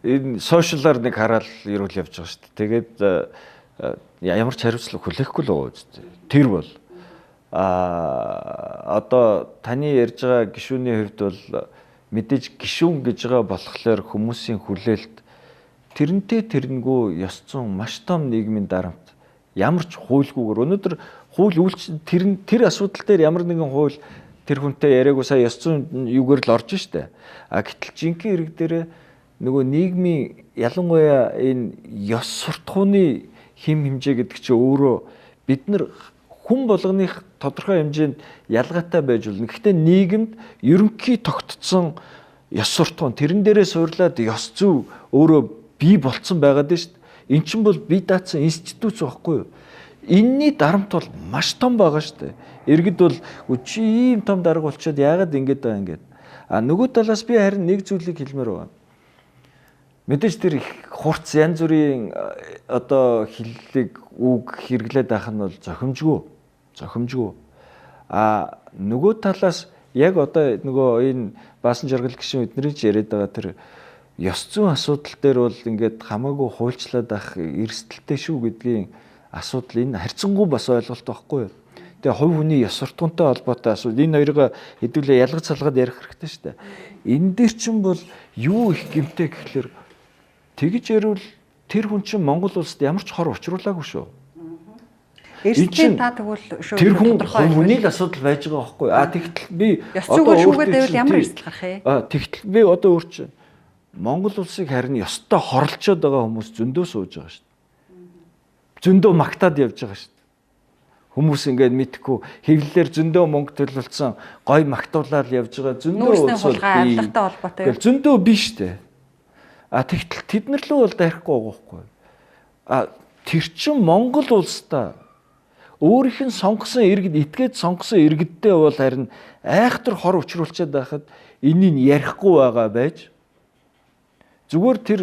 C: энэ сошиалар нэг хараад ирүүл явж байгаа шүү дээ. Тэгээд ямар ч хариуцлага хүлээхгүй л байгаа үстэй. Тэр бол одоо таны ярьж байгаа гишүүний хувьд бол мэдээж гишүүн гэж байгаа болохоор хүмүүсийн хүлээлт тэрнтэй тэрнгүү ёс зүйн маш том нийгмийн дарамт ямар ч хуульгүйгээр өнөөдөр хууль тэр асуудал дээр ямар нэгэн хууль тэр хүнтэй яриаггүй сая ёс зүйн юугаар л орж штэ. Гэтэл жинхэнэ хэрэг дээр нөгөө нийгмийн ялангуяа энэ ёс суртахууны хим хэмжээ гэдэг чинь өөрөө бид нар хүн болгоных тодорхой хэмжээнд ялгаатай байж болно. Гэхдээ нийгэмд ерөнхий тогтцсон ёс суртахуун тэрэн дээрээ суурлаад ёс зүй өөрөө бий болцсон байгаад нь шүү дээ. Эн чинь бол бие даацсан институт байхгүй юу? Энийний дарамт бол маш том байгаа шүү дээ. Иргэд бол чи ийм том дарга болчиход яагаад ингэж байгаа ингээд. Нөгөө талаас би харин нэг зүйлийг хэлмээр байна. Мэдээж тэр их хурц янз бүрийн одоо хиллэг үг хэрэглээд байх нь бол зохимжгүй. Нөгөө талаас яг одоо нөгөө энэ баасан жаргал гишүүн эднэрийн ч яриад байгаа тэр ёс зүйн асуудал дээр бол ингээд хамаагүй хуульчлаад байх эрсдэлтэй шүү гэдгийн асуудал энэ харьцангуй бас ойлголт байхгүй юу. Тэгээ хувь хүний ёс суртахуунтай холбоотой асуудал энэ хоёроо хэдүүлээ ялгаж салгаад ярих хэрэгтэй шүү дээ. Энэ дээр чинь бол юу их гэмтэй гэхэлэр тэгж ярил тэр хүн чинь Монгол улсад ямар ч хор учруулаагүй шүү.
A: Эрсдэл та тэгвэл шүү.
C: Тэр хүн хүний л асуудал байж байгаа байхгүй. Тэгтэл би
A: одоо шүүгээд байвал ямар эрсдэл гарах вэ?
C: Тэгтэл би одоо өөр чинь Монгол улсыг харин ёстой хорлцоод байгаа хүмүүс зөндөө сууж байгаа шүү дээ. Зөндөө магтаад явж байгаа шүү дээ. Хүмүүс ингээд мэдхгүй хэвлэлээр зөндөө мөнгө төлөвлөсөн гой магтуулаад явж байгаа зөндөө
A: улсууд авилгатай холбоотой.
C: Тэгэл зөндөө биш дээ. Тэгтэл тэднэр лөө бол дарихгүй байгаа байхгүй. Тэр чин Монгол улстай өөрийнх нь сонгосон иргэд итгээд сонгосон иргэдтэй бол харин айхтар хор учруулчаад байхад энийг ярихгүй байгаа байж зүгээр тэр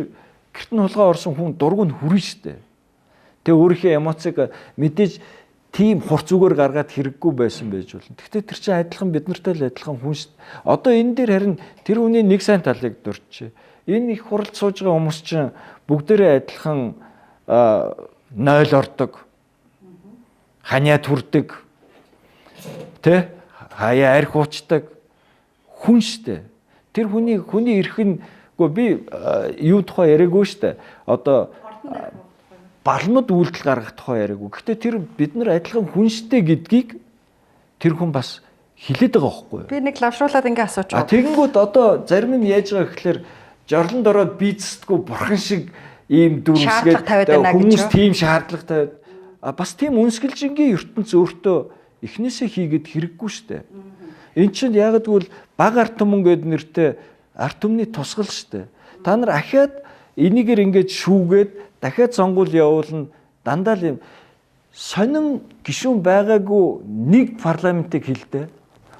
C: гэрт нь хулгай орсон хүн дург нь хүрнэ штэ. Тэгээ өөрийнхөө эмоцыг мэдээж тийм хурц зүгээр гаргаад хэрэггүй байсан байж болно. Гэхдээ тэр чинь адилхан бид нартай л адилхан хүн штэ. Одоо энэ дээр харин тэр хүний нэг сайн талыг дурчээ. Энэ их хуралд сууж байгаа хүмүүс чинь бүгдээрээ адилхан 0 ордог. Ханиа түрдэг. Тэ? Хаяа арх уучдаг хүн штэ. Тэр хүний эрх нь би юу тухай яриаггүй штэ. Одоо балмад үйлдэл гаргах тухай яриаггүй. Гэхдээ тэр бид нар адилхан хүн штэ гэдгийг тэр хүн бас хэлээд байгаа байхгүй юу?
A: Би нэг лавшруулаад ингэ асууж байгаа.
C: Тэгэнгүүт одоо зарим нь яаж байгаа гэхэлэр жорлонд ороод бийцдэггүй бурхан шиг ийм дүрсгээд хүмүүс тийм шаардлага тавиад бас тийм үнсгэлжингийн ертөнц өөртөө эхнээсээ хийгээд хэрэггүй штэ. Эн чинь яг гэвэл баг арт түмэн гэд нэртэй арт түмний тусгал штэ. Та нар ахаад энийгээр ингэж шүүгээд дахиад сонгуул явуулна дандаа л юм сонин гишүүн байгаагүй нэг парламентыг хэлдэ.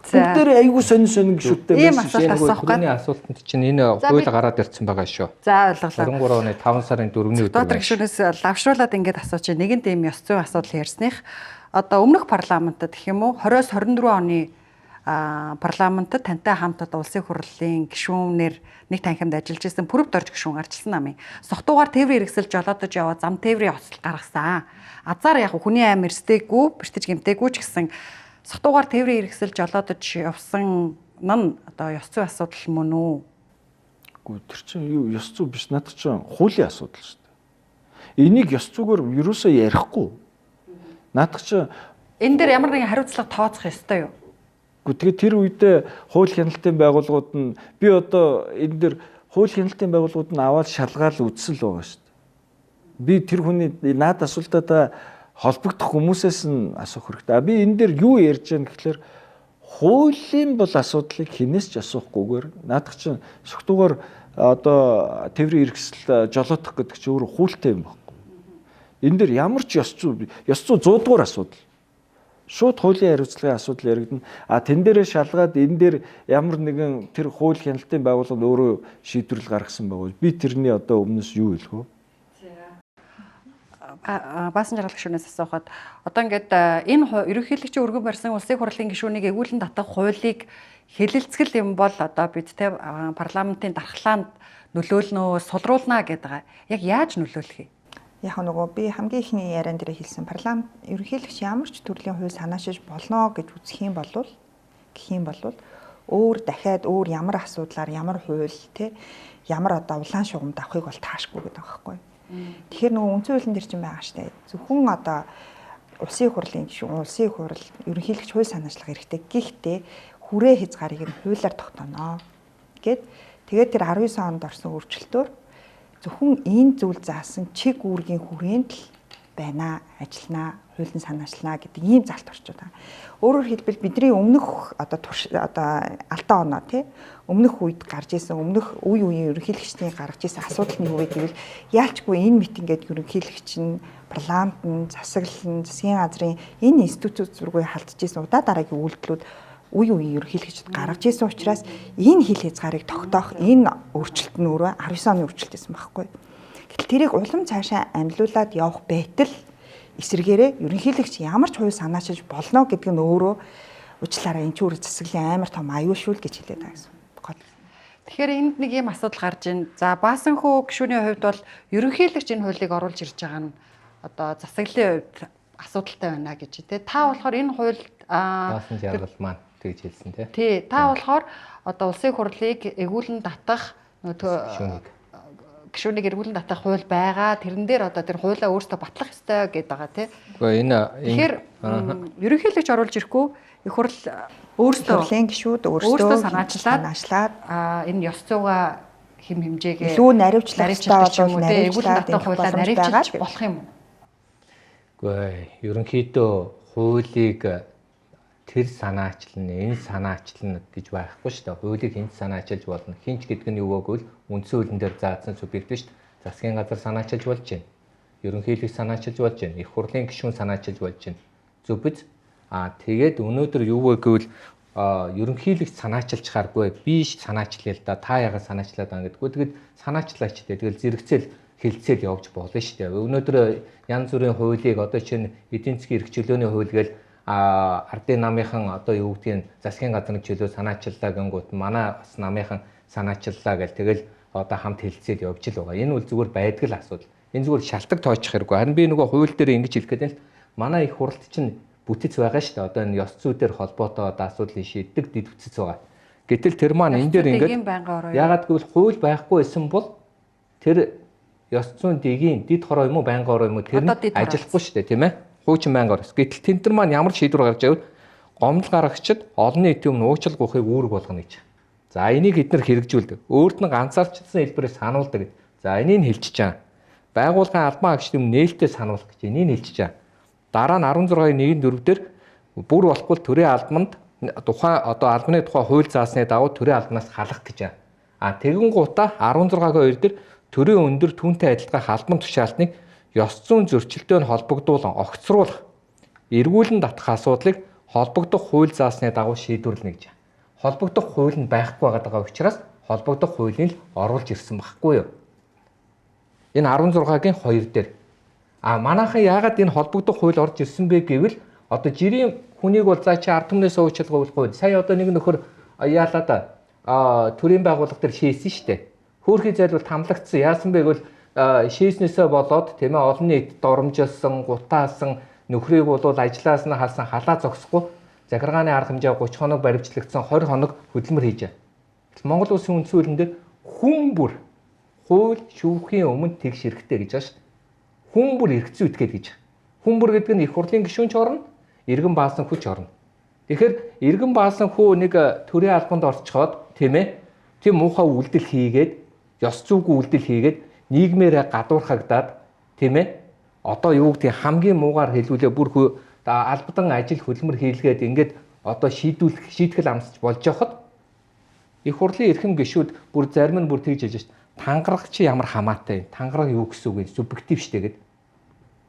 C: Бүгдээр айгүй сонин гишүүдтэй
A: байсан.
D: Түрүүний асуултанд чинь энэ хууль гараад ирсэн байгаа шүү.
A: За ойлголоо.
D: 23 оны 5 сарын 4-ний өдөр.
A: Доктор гишүүнээс лавшруулаад ингэж асууж нэгэн дэм ёс зүйн асуудал ярьсных. Одоо өмнөх парламентод гэх юм уу 20-с 24 оны парламентод тантай хамт одоо улсын хурлын гишүүнээр нэг танхимд ажиллаж исэн Пүрэв Дорж гишүүн гарчилсан намын согтуугаар тээврийн хэрэгсэл жолоодож яваа зам тээврийн осол гаргасан. Азар яг хүний аим эрсдэггүй, бэртэж гэмтээгүй ч гэсэн согтуугаар тээврийн хэрэгсэл жолоодож явсан нь одоо ёс зүйн асуудал мөн үү?
C: Үгүй тэр чинь юу ёс зүй биш надад чинь хуулийн асуудал шүү дээ. Энийг ёс зүйгээр ерөөсөө ярихгүй. Надад чинь
A: энэ дээр ямар нэгэн хариуцлага тооцох ёстой юу?
C: Тэгээ тэр үедээ хууль хяналтын байгууллагууд нь би одоо энэ дээр хууль хяналтын байгууллагууд нь аваад шалгаал үзсэл байгаа шүү дээ. Би тэр хүний наад асуултаа холбогдох хүмүүсээс нь асуух хэрэгтэй. Би энэ дээр юу ярьж байгаа гэхээр хуулийн бол асуудлыг хинээс ч асуухгүйгээр наадах чинь сүхтүүгээр одоо тээврийн эрхсэл жолоодох гэдэг чинь өөрөө хуультай юм байна. Энэ дээр ямар ч ёс зүй 100 дугаар асуудал. Шууд хуулийн хариуцлагын асуудал яригдана. Тэн дээрээ шалгаад энэ дээр ямар нэгэн тэр хууль хяналтын байгууллага өөрөө шийдвэрлэл гаргасан байгаа. Би тэрний одоо өмнөөс юу хэлэх вэ?
A: Баасан жаргал гишүүнээс асуухад одоо ингээд энэ ерөнхийлөгчийн өргөн барьсан улсын хурлын гишүүнийг эгүүлэн татах хуулийг хэлэлцгэл юм бол одоо бид те парламентын дархлаанд нөлөөлнө, сулруулна гэдэг. Яг яаж нөлөөлөх юм?
B: Яг нөгөө би хамгийн ихний яриан дээр хэлсэн парламент ерөнхийлөгч ямар ч төрлийн хууль санаашиж болно гэж үзэх юм бол өөр дахиад өөр ямар асуудлаар ямар хууль те ямар одоо улаан шугамд авахыг бол таашгүй гэдэг байгаа байхгүй. Тэгэхээр нөгөө үндсэн хуулийн дээр чинь байгаа штэ. Зөвхөн одоо улсын хурлын гишүүн, улсын хурл ерөнхийлөгч хууль санаачлах хэрэгтэй. Гэхдээ хүрээ хязгаарыг нь хуулиар тогтооно гэд тэгээд тэр 19 онд орсон өөрчлөлтөөр зөвхөн энэ зүйл заасан чиг үүргийн хүрээнд л байна, ажиллана, хуулийн санаачлана гэдэг ийм залт орчод байгаа. Өөрөөр хэлбэл бидний өмнөх одоо алдаа оноо тий өмнөх үед гарч исэн өмнөх үеийн ерөнхийлөгчний гаргаж исэн асуудал нь юу вэ гэвэл яалчгүй энэ митингээд ерөнхийлөгч нь парламент нь засаглал нь засгийн газрын энэ институт зургийг халдж исэн удаа дараагийн үйлдэлүүд үеийн ерөнхийлөгчд гаргаж исэн учраас энэ хил хязгаарыг тогтоох энэ өөрчлөлт нь өөрөө 19 оны өөрчлөлт байсан байхгүй. Гэтэл тэрийг улам цаашаа амлиулаад явах байтал эсрэгээрээ ерөнхийлөгч ямар ч хууль санаачилж болно гэдэг нь өөрөө уучлаарай энэ ч үр засаглалын амар том аюул шүүл гэж хэлээд байгаа гэсэн.
A: Тэгэхээр энд нэг юм асуудал гарч ийн. За Баасанхүү гишүүний хувьд бол ерөнхийлөгч энэ хуулийг оруулж ирж байгаа нь одоо засаглалын хувьд асуудалтай байна гэж тий. Та болохоор энэ хууль
D: Баасан жаргал маань тэгж хэлсэн тий.
A: Тий, та болохоор одоо улсын хурлыг эгүүлэн татах гишүүнийг эргүүлэн татах хууль байгаа. Тэрэн дээр одоо тэр хуулиа өөртөө батлах ёстой гэдэг байгаа тий.
D: Гэхдээ энэ
A: тэгэхээр ерөнхийлөгч оруулж ирэхгүй их хурл өөртөө
B: хурлын гишүүд өөртөө
A: санаачлаад энэ ёс зүйн хэм хэмжээгээ
B: илүү наривчлах
A: бол эргүүлэн татах хуулиа наривчлах болох юм уу?
D: Гэхдээ ерөнхийдөө хуулийг тэр санаачлна, энэ санаачлна гэж байхгүй шүү дээ. Хуулийг хинт санаачилж болно. Хинч гэдэг нь юу вэ гэвэл үндсэн хуулийн дээр заасан субъект биш. Засгийн газар санаачилж болж байна. Ерөнхийлөгч санаачилж болж байна. Их хурлын гишүүн санаачилж болж байна. Зөв биз? Тэгээд өнөөдөр юу вэ гэвэл ерөнхийлөгч санаачилчихааргүй биш санаачлаа л да. Та яагаад санаачлаад байгаа гэдэггүй. Тэгээд санаачлаач дээ. Тэгэл зэрэгцээл хэлцээл явж болно шүү дээ. Өнөөдөр янз бүрийн хуулийг одоо чинь эдийн засгийн эрх чөлөөний хууль гээл ардын намынхан одоо юу гэдгийг засгийн газрын чөлөө санаачиллаа гингүүт манай бас намынхан санаачиллаа гэл тэгэл одоо хамт хэлцээд явж л байгаа. Энэ бол зүгээр байдаг л асуудал. Энэ зүгээр шалтгаан тоочих хэрэггүй. Харин би нөгөө хууль дээр ингэж хэлэх гэдэг нь манай их хуралд чинь бүтэц байгаа шүү дээ. Одоо энэ ёс зүйдэр холбоотой одоо асуудлыг шийддэг дэд бүтэц байгаа. Гэтэл тэр маань энэ дээр ингэж яагаад гэвэл хууль байхгүй байсан бол тэр ёс зүйн дэгийн дэд хороо юм уу байнгын хороо юм уу тэр нь ажиллахгүй шүү дээ тийм ээ. Хуучин байнга орос. Гэтэл тентэр маань ямар шийдвэр гаргаж байвал гомдол гаргагчид олон нийтийн өмнө уучлал гуйхыг үүрэг болгоно гэж. За энийг эдгээр хэрэгжүүлдэг. Өөрт нь ганцаарчилсан хэлбэрээр сануулдаг. За энийг хэлчихэж байгаа. Байгууллагын албан агчдын өмнө нээлттэй сануулах гэж энийг хэлчихэж байгаа. Дараа нь 16-1-4 дээр бүр болохгүй төрийн албанд тухайн одоо албаны тухай хууль заасны дагуу төрийн албанаас халах гэж байгаа. Тэгэн гутаа 16-2 дээр төрийн өндөр түүнтэй адилхан албан тушаалтныг ёс зүйн зөрчилтөнд холбогдуулан огцруулах, эргүүлэн татах асуудлыг холбогдох хууль заасны дагуу шийдвэрлэнэ гэж. Холбогдох хууль нь байхгүй байгаа учраас холбогдох хуулийг оруулж ирсэн байхгүй юу? Энэ 16-гийн 2 дээр. Манайхан яагаад энэ холбогдох хууль орж ирсэн бэ гэвэл одоо жирийн хүнийг бол за чи ард түмнээс уучлал гуйлахгүй. Сая одоо нэг нөхөр яалаа да төрийн байгууллага төр шийсэн штэ. Хөөрхий зайлвал тамлагдсан. Яасан бэ гэвэл шийснээсээ болоод тийм ээ олон нийт доромжилсан, гутаасан нөхрийг бол ажлаас нь халсан халаа зогсохгүй захиргааны арга хэмжээ 30 хоног баримтлагдсан 20 хоног хөдөлмөр хийж байгаа. Монгол улсын үндсэн хуулинд хүн бүр хууль шүүхийн өмнө тэгш хэрэгтэй гэж байна шүү дээ. Хүн бүр эрх зүй итгээд гэж. Хүн бүр гэдэг нь их хурлын гишүүн ч орно, иргэн баасан хүч орно. Тэгэхээр иргэн баасан хүү нэг төрийн албанд орцоход тийм ээ тийм муухай үйлдэл хийгээд ёс зүйгүй үйлдэл хийгээд нийгмээрээ гадуурхагдаад тийм ээ одоо юу гэдэг хамгийн муугаар хэлүүлээ бүр албадан ажил хөдөлмөр хийлгээд ингээд одоо шийтгэл амсч болж явахад их хурлын эрхэм гишүүд бүр зарим нь бүр тэгж хэлж шээ. Тангараг чи ямар хамаатай вэ? Тангараг юу гэсэн үг вэ? Субъектив штэ гэд.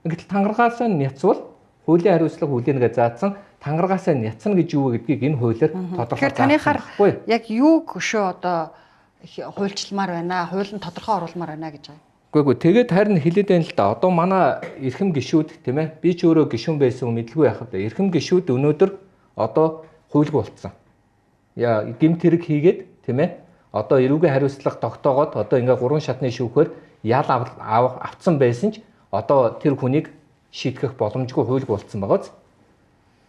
D: Ингээд тангарагаас нь няцвал хуулийн хариуцлага хүлээнгээ заасан тангарагаас нь няцна гэж юу вэ гэдгийг энэ хуулиар тодорхой
A: таныхаар яг юу гүшөө одоо хуульчилмаар байна, хууль нь тодорхой оруулмаар байна гэж байгаа.
D: Үгүй тэгээд харин хэлээд байна л да. Одоо манай эрхэм гишүүд тийм ээ би ч өөрөө гишүүн байсан мэдлгүй яхав да. Эрхэм гишүүд өнөөдөр одоо хуульг болцсон. Яа гэмт хэрэг хийгээд тийм ээ одоо эрүүгийн хариуцлага тогтоогоод одоо ингээ 3 шатны шүүхээр ял авцсан байсан ч одоо тэр хүнийг шийтгэх боломжгүй хуульг болцсон байгааз.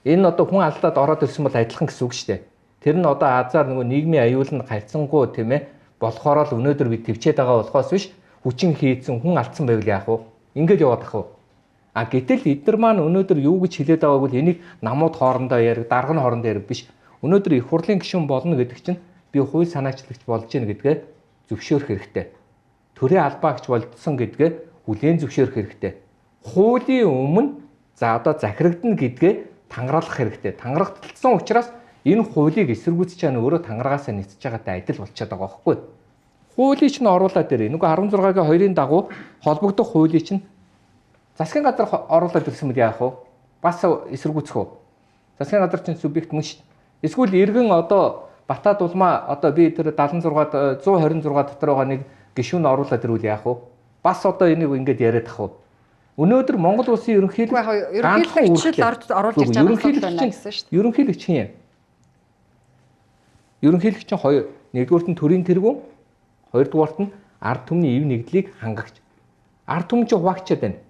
D: Энэ одоо хүн алдаад ороод ирсэн бол адилхан гэсэн үг шүү дээ. Тэр нь одоо азар нөгөө нийгмийн аюулнд хайцсангүй тийм ээ болохоор л өнөөдөр бид төвчээд байгаа болохоос биш хүчин хийцэн хүн алдсан байвал яах вэ? Ингээд яваад ах вэ? А гэтэл эдгээр маань өнөөдөр юу гэж хэлээд байгааг бол энийг намууд хоорондоо яриг, дарга нь хоорондоо яриг биш. Өнөөдөр их хурлын гишүүн болно гэдэг чинь би хууль санаачлагч болж гин гэдгээ зөвшөөрөх хэрэгтэй. Төрийн албаагч болдсон гэдгээ хүлээн зөвшөөрөх хэрэгтэй. Хуулийн өмнө за одоо захирагдана гэдгээ тангаруулах хэрэгтэй. Тангарагдсан учраас энэ хуулийг эсэргүүцэж чана өөрөө тангараагаасаа нийцэж байгаатай адил болчиход байгаа байхгүй. Хуулийг чинь оруулаад ирээ. Нөгөө 16-гийн 2-ын дагуу холбогдох хуулийг чинь засгийн газар оруулаад ирсэн мэт яах вэ? Бас эсэргүүцэх үү? Засгийн газар чинь субъект мөн шүү. Эсвэл иргэн одоо Батад улмаа одоо би тэр 76-д 126 дотор байгаа нэг гишүүн оруулаад ирвэл яах вэ? Бас одоо энийг ингэж яриад ах уу? Өнөөдөр Монгол улсын
A: ерөнхийлөгч оруулж ирж байгаа байна гэсэн шүү дээ.
D: Ерөнхийлөгч хин юм. Ерөнхийлөгч чинь нэгдүгээрт нь төрийн тэргүүн, хоёрдугаарт нь ард түмний ив нэгдлийг хангагч. Ард түмэн чинь хуваагчаад байна.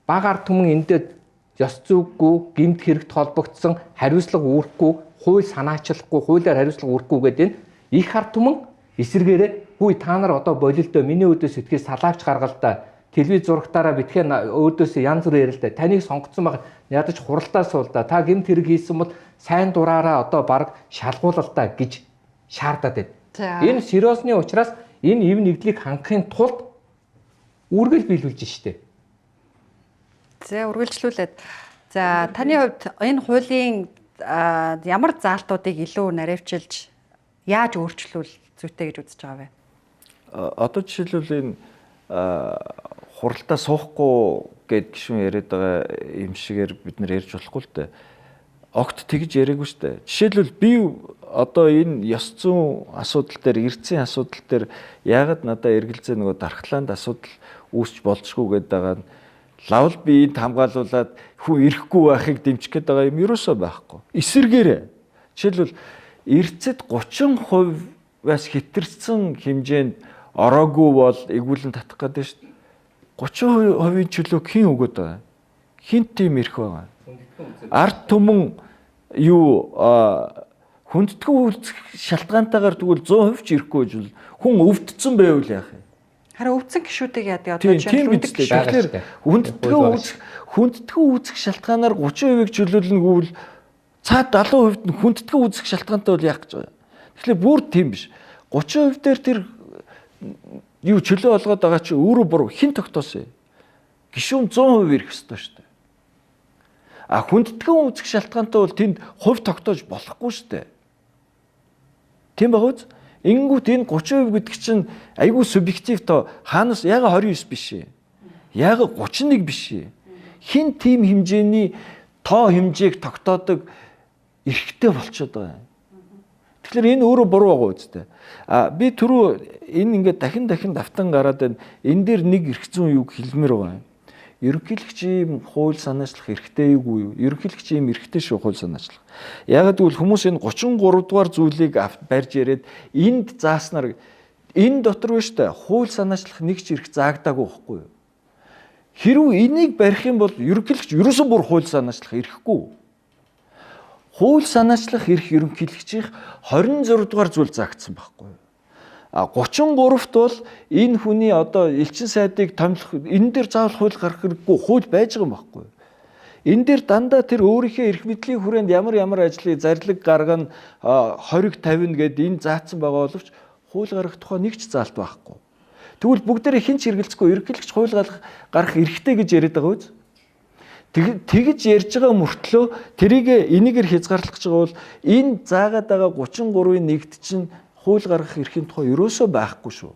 D: Бага ард түмэн эндээ ёс зүйгүй, гэмт хэрэгт холбогдсон, хариуцлага үүрэхгүй, хууль санаачлахгүй, хуулиар хариуцлага үүрэхгүй гэдэг их ард түмэн эсэргээрээ хүй та нар одоо болилдоо миний өдөөс итгэж салаавч гаргал да. Телевиз зурагтаараа битгий өөдөөсөө янз бүр ярил да. Таныг сонгоцсон баг ядаж хуралдаа суул да. Та гэмт хэрэг хийсэн бол сайн дураараа одоо баг шалгуулал да гэж шаардаад байна. Энэ сериосны учраас энэ ив нэгдлийг хангахын тулд үргэлж биелүүлж штэ.
A: За үргэлжлүүлээд. За таны хувьд энэ хуулийн ямар заалтуудыг илүү наривчилж яаж өөрчлөвл зүйтэй гэж үзэж байгаа вэ?
C: Одоо жишээлбэл энэ хуралдаа суухгүй гэд гişүн яриад байгаа юм шигээр бид нар ярьж болохгүй л дээ. Огт тэгж яриаггүй шүү дээ. Жишээлбэл би одоо энэ ёс зүйн асуудал дээр, эрдэсийн асуудал дээр яагаад надад эргэлзээ нөгөө дархлаанд асуудал үүсч болцгүй гэдэг байгаа нь лавл би энд хамгаалуулаад хүн ирэхгүй байхыг дэмжих гээд байгаа юм ерөөсөө байхгүй. Эсэргээрээ жишээлбэл эрдэцэд 30%-аас хэтэрсэн хэмжээнд ороогүй бол эгүүлэн татах гэдэг шүү дээ. 30%-ийн чөлөө хэн өгöd байгаа? Хинт тийм ирэх байгаа? Ард түмэн юу хүндэтгэн үйлдэх шалтгаантайгаар тэгвэл 100% ч ирэхгүй гэж хүн өвдсөн байвал яах юм?
A: Харин өвдсөн гişүүдийг яадаг одоо
C: жишээ нь тэгэхээр хүндэтгэн үүсэх шалтгаанаар 30%-ийг чөлөөлнөгүүл цаад 70% нь хүндэтгэн үүсэх шалтгаантай бол яах гэж байгаа. Тэгэхээр бүр тийм биш. 30% дээр тэр юу чөлөө олгоод байгаа чи өөрөө буруу хэн тогтоосон юм? Гишүүн 100% ирэх ёстой шүү дээ. А хүндэтгэн үүсэх шалтгаантай бол тэнд хувь тогтоож болохгүй шүү дээ. Тийм багуз? Ингүүт энэ 30% гэдэг чинь айгүй субъектив тоо хаанаас яга 29 биш ээ. Яга 31 биш ээ. Хин тийм хэмжээний тоо хэмжээг тогтоодог эрхтэй болчиход байгаа. Тэгэхээр энэ өөрөө буруу байгаа үстэй. А би түрүү энэ ингээд дахин давтан гараад байна. Энэ дээр нэг эрх зүйн юг хэлмээр байгаа. Ерөнхийлөгч ийм хууль санаачлах эрхтэй юу? Ерөнхийлөгч ийм эрхтэй шүү хууль санаачлах. Ягаад гэвэл хүмүүс энэ 33 дугаар зүйлийг барьж ирээд энд зааснаар энэ дотор биш үү? Хууль санаачлах нэг ч эрх заагдаагүй байхгүй юу? Хэрвээ энийг барих юм бол ерөнхийлөгч ерөөсөө бүр хууль санаачлах эрхгүй. Хууль санаачлах эрх ерөнхийлөгчийн 26 дугаар зүйл заагдсан байхгүй юу? 33-т бол энэ хүний одоо элчин сайдыг томилох энэ дээр заавал хууль гарах хэрэггүй хууль байж байгаа юм байхгүй юу? Энэ дээр дандаа тэр өөрийнхөө эрх мэдлийн хүрээнд ямар ажлыг зарлиг гаргана 20-50 гээд энэ заасан байгаа боловч хууль гарах тухай нэг ч заалт байхгүй. Тэгвэл бүгдээрээ хэн ч хэрэгэлцэхгүй ерөнхийлөгч хууль гарах эрхтэй гэж яриад байгаа үз. Тэгж ярьж байгаа мөртлөө тэрийг энийгээр хязгаарлах гэж байгаа бол энэ заагаад байгаа 33-ийн нэгт чинь хууль гаргах эрхийн тухай ерөөсөө байхгүй шүү.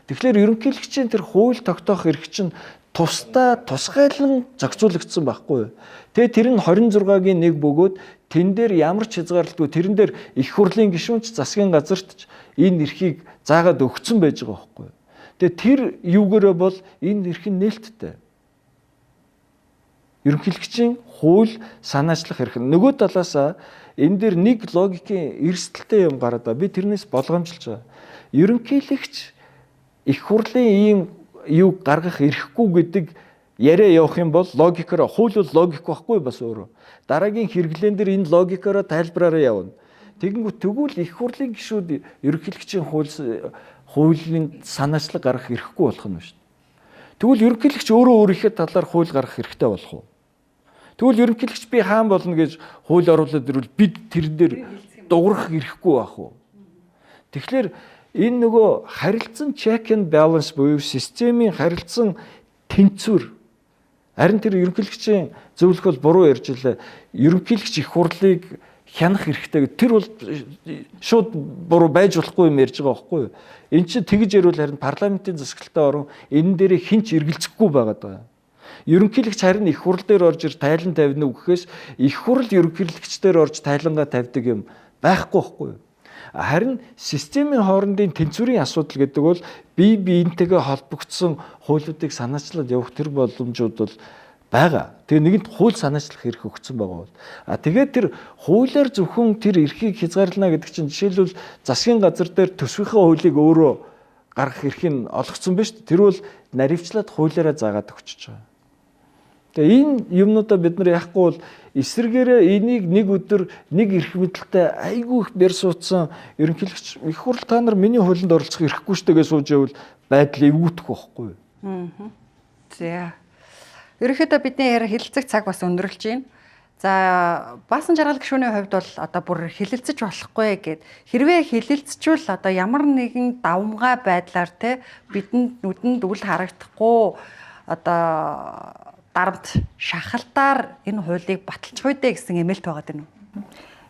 C: Тэгэхээр ерөнхийлөгчийн тэр хууль тогтоох эрх чинь тусгайлан зохицуулагдсан байхгүй юу. Тэгээ тэр нь 26-гийн 1 бөгөөд тэн дээр ямар ч хязгаарлалтгүй тэрэн дээр их хурлын гишүүнч засгийн газарт ч энэ эрхийг заагаад өгсөн байж байгаа байхгүй юу. Тэгээ тэр юугээрээ бол энэ эрх нь нээлттэй. Ерөнхийлөгчийн хууль санаачлах эрх. Нөгөө талаасаа энэ дээр нэг логикийн эрсдэлтэй юм гараад байгаа. Би тэрнээс болгоомжилж байгаа. Ерөнхийлөгч их хурлын ийм юу гаргах эрхгүй гэдэг яриа явах юм бол логикоор хууль бол логик байхгүй бас өөрөө. Дараагийн хэрэглэн дээр энэ логикоор тайлбараараа явна. Тэгвэл их хурлын гишүүд ерөнхийлөгчийн хуулийн санаачлаг гаргах эрхгүй болох нь шүү дээ. Тэгвэл ерөнхийлөгч өөрийнхөө талаар хууль гаргах хэрэгтэй болох уу? Тэгвэл ерөнхийлөгч би хаан болно гэж хууль оруулаад ирвэл бид тэр дээр дуурах эрхгүй байх уу? Тэгэхээр энэ нөгөө харилцан check and balance буюу системийн харилцан тэнцвэр. Харин тэр ерөнхийлөгчийн зөвлөх бол буруу ярьж илээ. Ерөнхийлөгч их хурлыг хянах хэрэгтэй. Тэр бол шууд буруу байж болохгүй юм ярьж байгаа байхгүй юу? Энд чинь тэгж ярил харин парламентын засаглалтаа орон энэ дээр хинч эргэлзэхгүй байгаад байгаа. Ерөнхийлөгч харин их хурл дээр орж ир тайлан тавина үгэхээс их хурл ерөнхийлөгчдөр орж тайлангаа тавьдаг юм байхгүй байхгүй юу? Харин системийн хоорондын тэнцвэрийн асуудал гэдэг бол бие биентэйгээ холбогдсон хуулиудыг санаачлаад явах тэр боломжууд бол байгаа. Тэгээ нэгэнд хууль санаачлах эрх өгсөн байгаа бол. Тэгээд тэр хуулиар зөвхөн тэр эрхийг хязгаарлана гэдэг чинь жишээлбэл засгийн газар дээр төсвийнхээ хуулийг өөрөө гаргах эрхийг олгоцсон байна шүү дээ. Тэр бол наривчлаад хуулиараа заагаад өгчөж байгаа. Тэгээ энэ юмнуудаа бид нар яахгүй бол эсрэгээрээ энийг нэг өдөр нэг эрх мэдэлтэй айгүй их бэр суудсан ерөнхийлөгч их хурл та нар миний хуулинд оролцох эрхгүй шүү дээ гэж сууж байвал байдал эвгүүтэх байхгүй юу?
A: За. Ерөнхийдөө бидний яриа хэлэлцэх цаг бас өндөрлж байна. За баасан жаргал гишүүний хувьд бол одоо бүр хэлэлцэж болохгүй гэд хэрвээ хэлэлцчихвэл одоо ямар нэгэн давмгай байдлаар те бидэнд нүдэнд үл харагдахгүй одоо дарамт шахалтаар энэ хуулийг баталчих үү гэсэн эмээлт байгаа даа.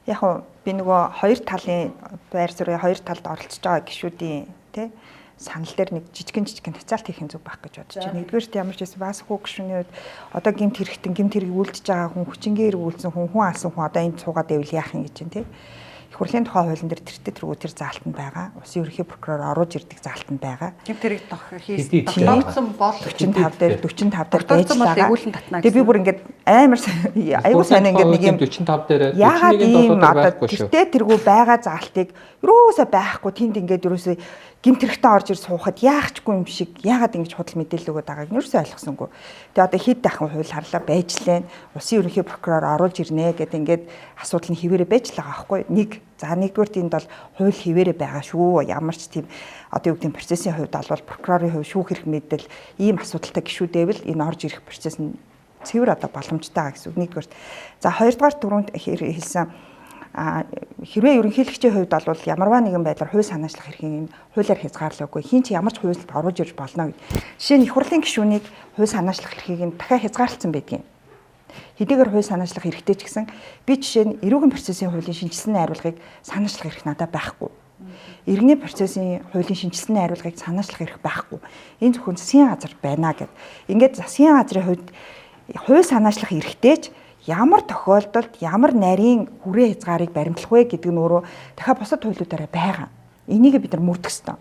B: Яг уу би нөгөө хоёр талын байр суурийн хоёр талд оролцож байгаа гишүүдийн тий санал дээр нэг жижигэн хязгаалт хийх зүг байх гэж бодож байна. Нэгдүгээрт ямар ч байсан бас хүү гишүүний үед одоо гэмт хэрэг үлдэж байгаа хүн хүчингээр үлдсэн хүн алсан хүн одоо энэ цуугаад байвал яах юм гэж байна тий. Их хурлын тухай хуулийн дээр тэр заалтанд байгаа. Улсын ерөнхий прокурор оруулж ирдэг заалтанд байгаа.
A: Гэмт хэрэг тогтсон бол
B: 45 дээр байж байгаа. Тэгээ би бүр ингээд амар аюу сайн ингээд нэг юм
D: 45 дээр
B: яагаад ийм одоо тэртээ тэргүй байгаа заалтыг юусаа байхгүй тэнд ингээд юусаа гэмт хэрэгтэй орж ир суухад яахчгүй юм шиг яагаад ингэж худал мэдээлэл өгöd байгааг юусаа ойлгосонгүй. Тэгээ одоо хэд дахин хууль харлаа байж лээ. Улсын ерөнхий прокурор оруулж ирнэ гэдэг ингээд асуудал нь хിവэрэ байж л байгаа байхгүй. Нэгдүгээр тэнд бол хууль хിവэрэ байгаа шүү. Ямар ч тийм одоо юу гэдэг процессын хувьд албал прокурорын хувь шүүх хэрэг мэдэл ийм асуудалтай гишүүдэвэл энэ орж ирэх процесс нь цэвэр одоо боломжтой байгаа гэсэн үг. Нэгдүгээр. За хоёрдугаар түрүүнд хэлсэн хэрвээ ерөнхийлөгчийн хувьд бол ямарваа нэгэн байдлаар хууль санаачлах эрхийг хуулиар хязгаарлаагүй хин ч ямар ч хуульд оруулж ирж болно гэж. Жишээ нь их хурлын гишүүнийг хууль санаачлах эрхийг нь дахиад хязгаарлалцсан байдгийг. Хэдийгээр хууль санаачлах эрхтэй ч гэсэн би жишээ нь эрүүгийн процессын хуулийн шинжилсэн найруулгыг санаачлах эрх надад байхгүй. Иргэний процессын хуулийн шинжилсэн найруулгыг санаачлах эрх байхгүй. Энэ зөвхөн засгийн газар байна гэд. Ингээд засгийн газрын хувьд хууль санаачлах эрхтэй ч ямар тохиолдолд ямар нарийн хүрээ хязгаарыг баримтлах вэ гэдэг нь өөрөө дахиад бусад хуулиудаараа байгаа. Энийг бид нар мөрдөх ёстой.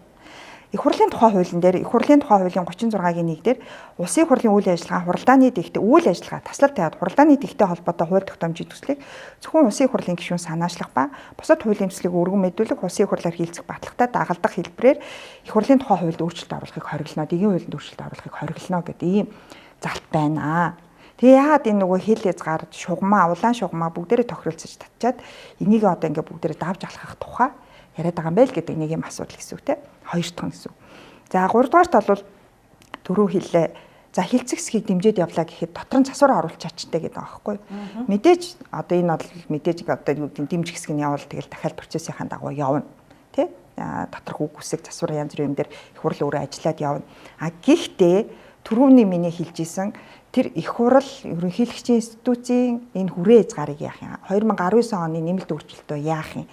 B: Их хурлын тухай хуулийн дээр их хурлын тухай хуулийн 36-гийн 1 дээр улсын хурлын үйл ажиллагаа хуралдааны дээгтээ үйл ажиллагаа таслал тавиад хуралдааны дээгтээ холбоотой хууль тогтоомжийн төслийг зөвхөн улсын хурлын гишүүн санаачлах ба бусад хуулийн төслийг өргөн мэдүүлэх улсын хурлаар хийлцэх баталгаатай дагалдах хэлбэрээр их хурлын тухай хуульд өөрчлөлт оруулахыг хориглоно, дэгийн хуулинд өөрчлөлт оруулахыг хориглоно гэдэг ийм залт байна. Тэгээ яагаад энэ нөгөө хил хязгаар шугамаа, улаан шугамаа бүгдээрээ тохиролцож татчаад энийг одоо ингээ бүгдээрээ давж алхах тухай яриад байгаа юм байл гэдэг нэг юм асуудал гэсэн үг те. Хоёр дахь гэсэн үг. За гуравдугаарт бол дөрөв хэллээ. За хилцэх хэсгийг дэмжиж явлаа гэхэд дотор нь засвар оруулах чачтай гэдэг байгаа байхгүй. Мэдээж одоо энэ бол мэдээж одоо юу гэдэг дэмжих хэсгийг явуул тэгэл дахиад процессын дагуу явна. Тэ? доторх үг үсэг засвар янз бүрийн юм дээр их хурл өөрөө ажиллаад явна. Гэхдээ түрүүний миний хэлжсэн тэр их хурл ерөнхийлөгчийн институцийн энэ хүрээ хязгаарыг яах юм? 2019 оны нэмэлт өөрчлөлтөө яах юм?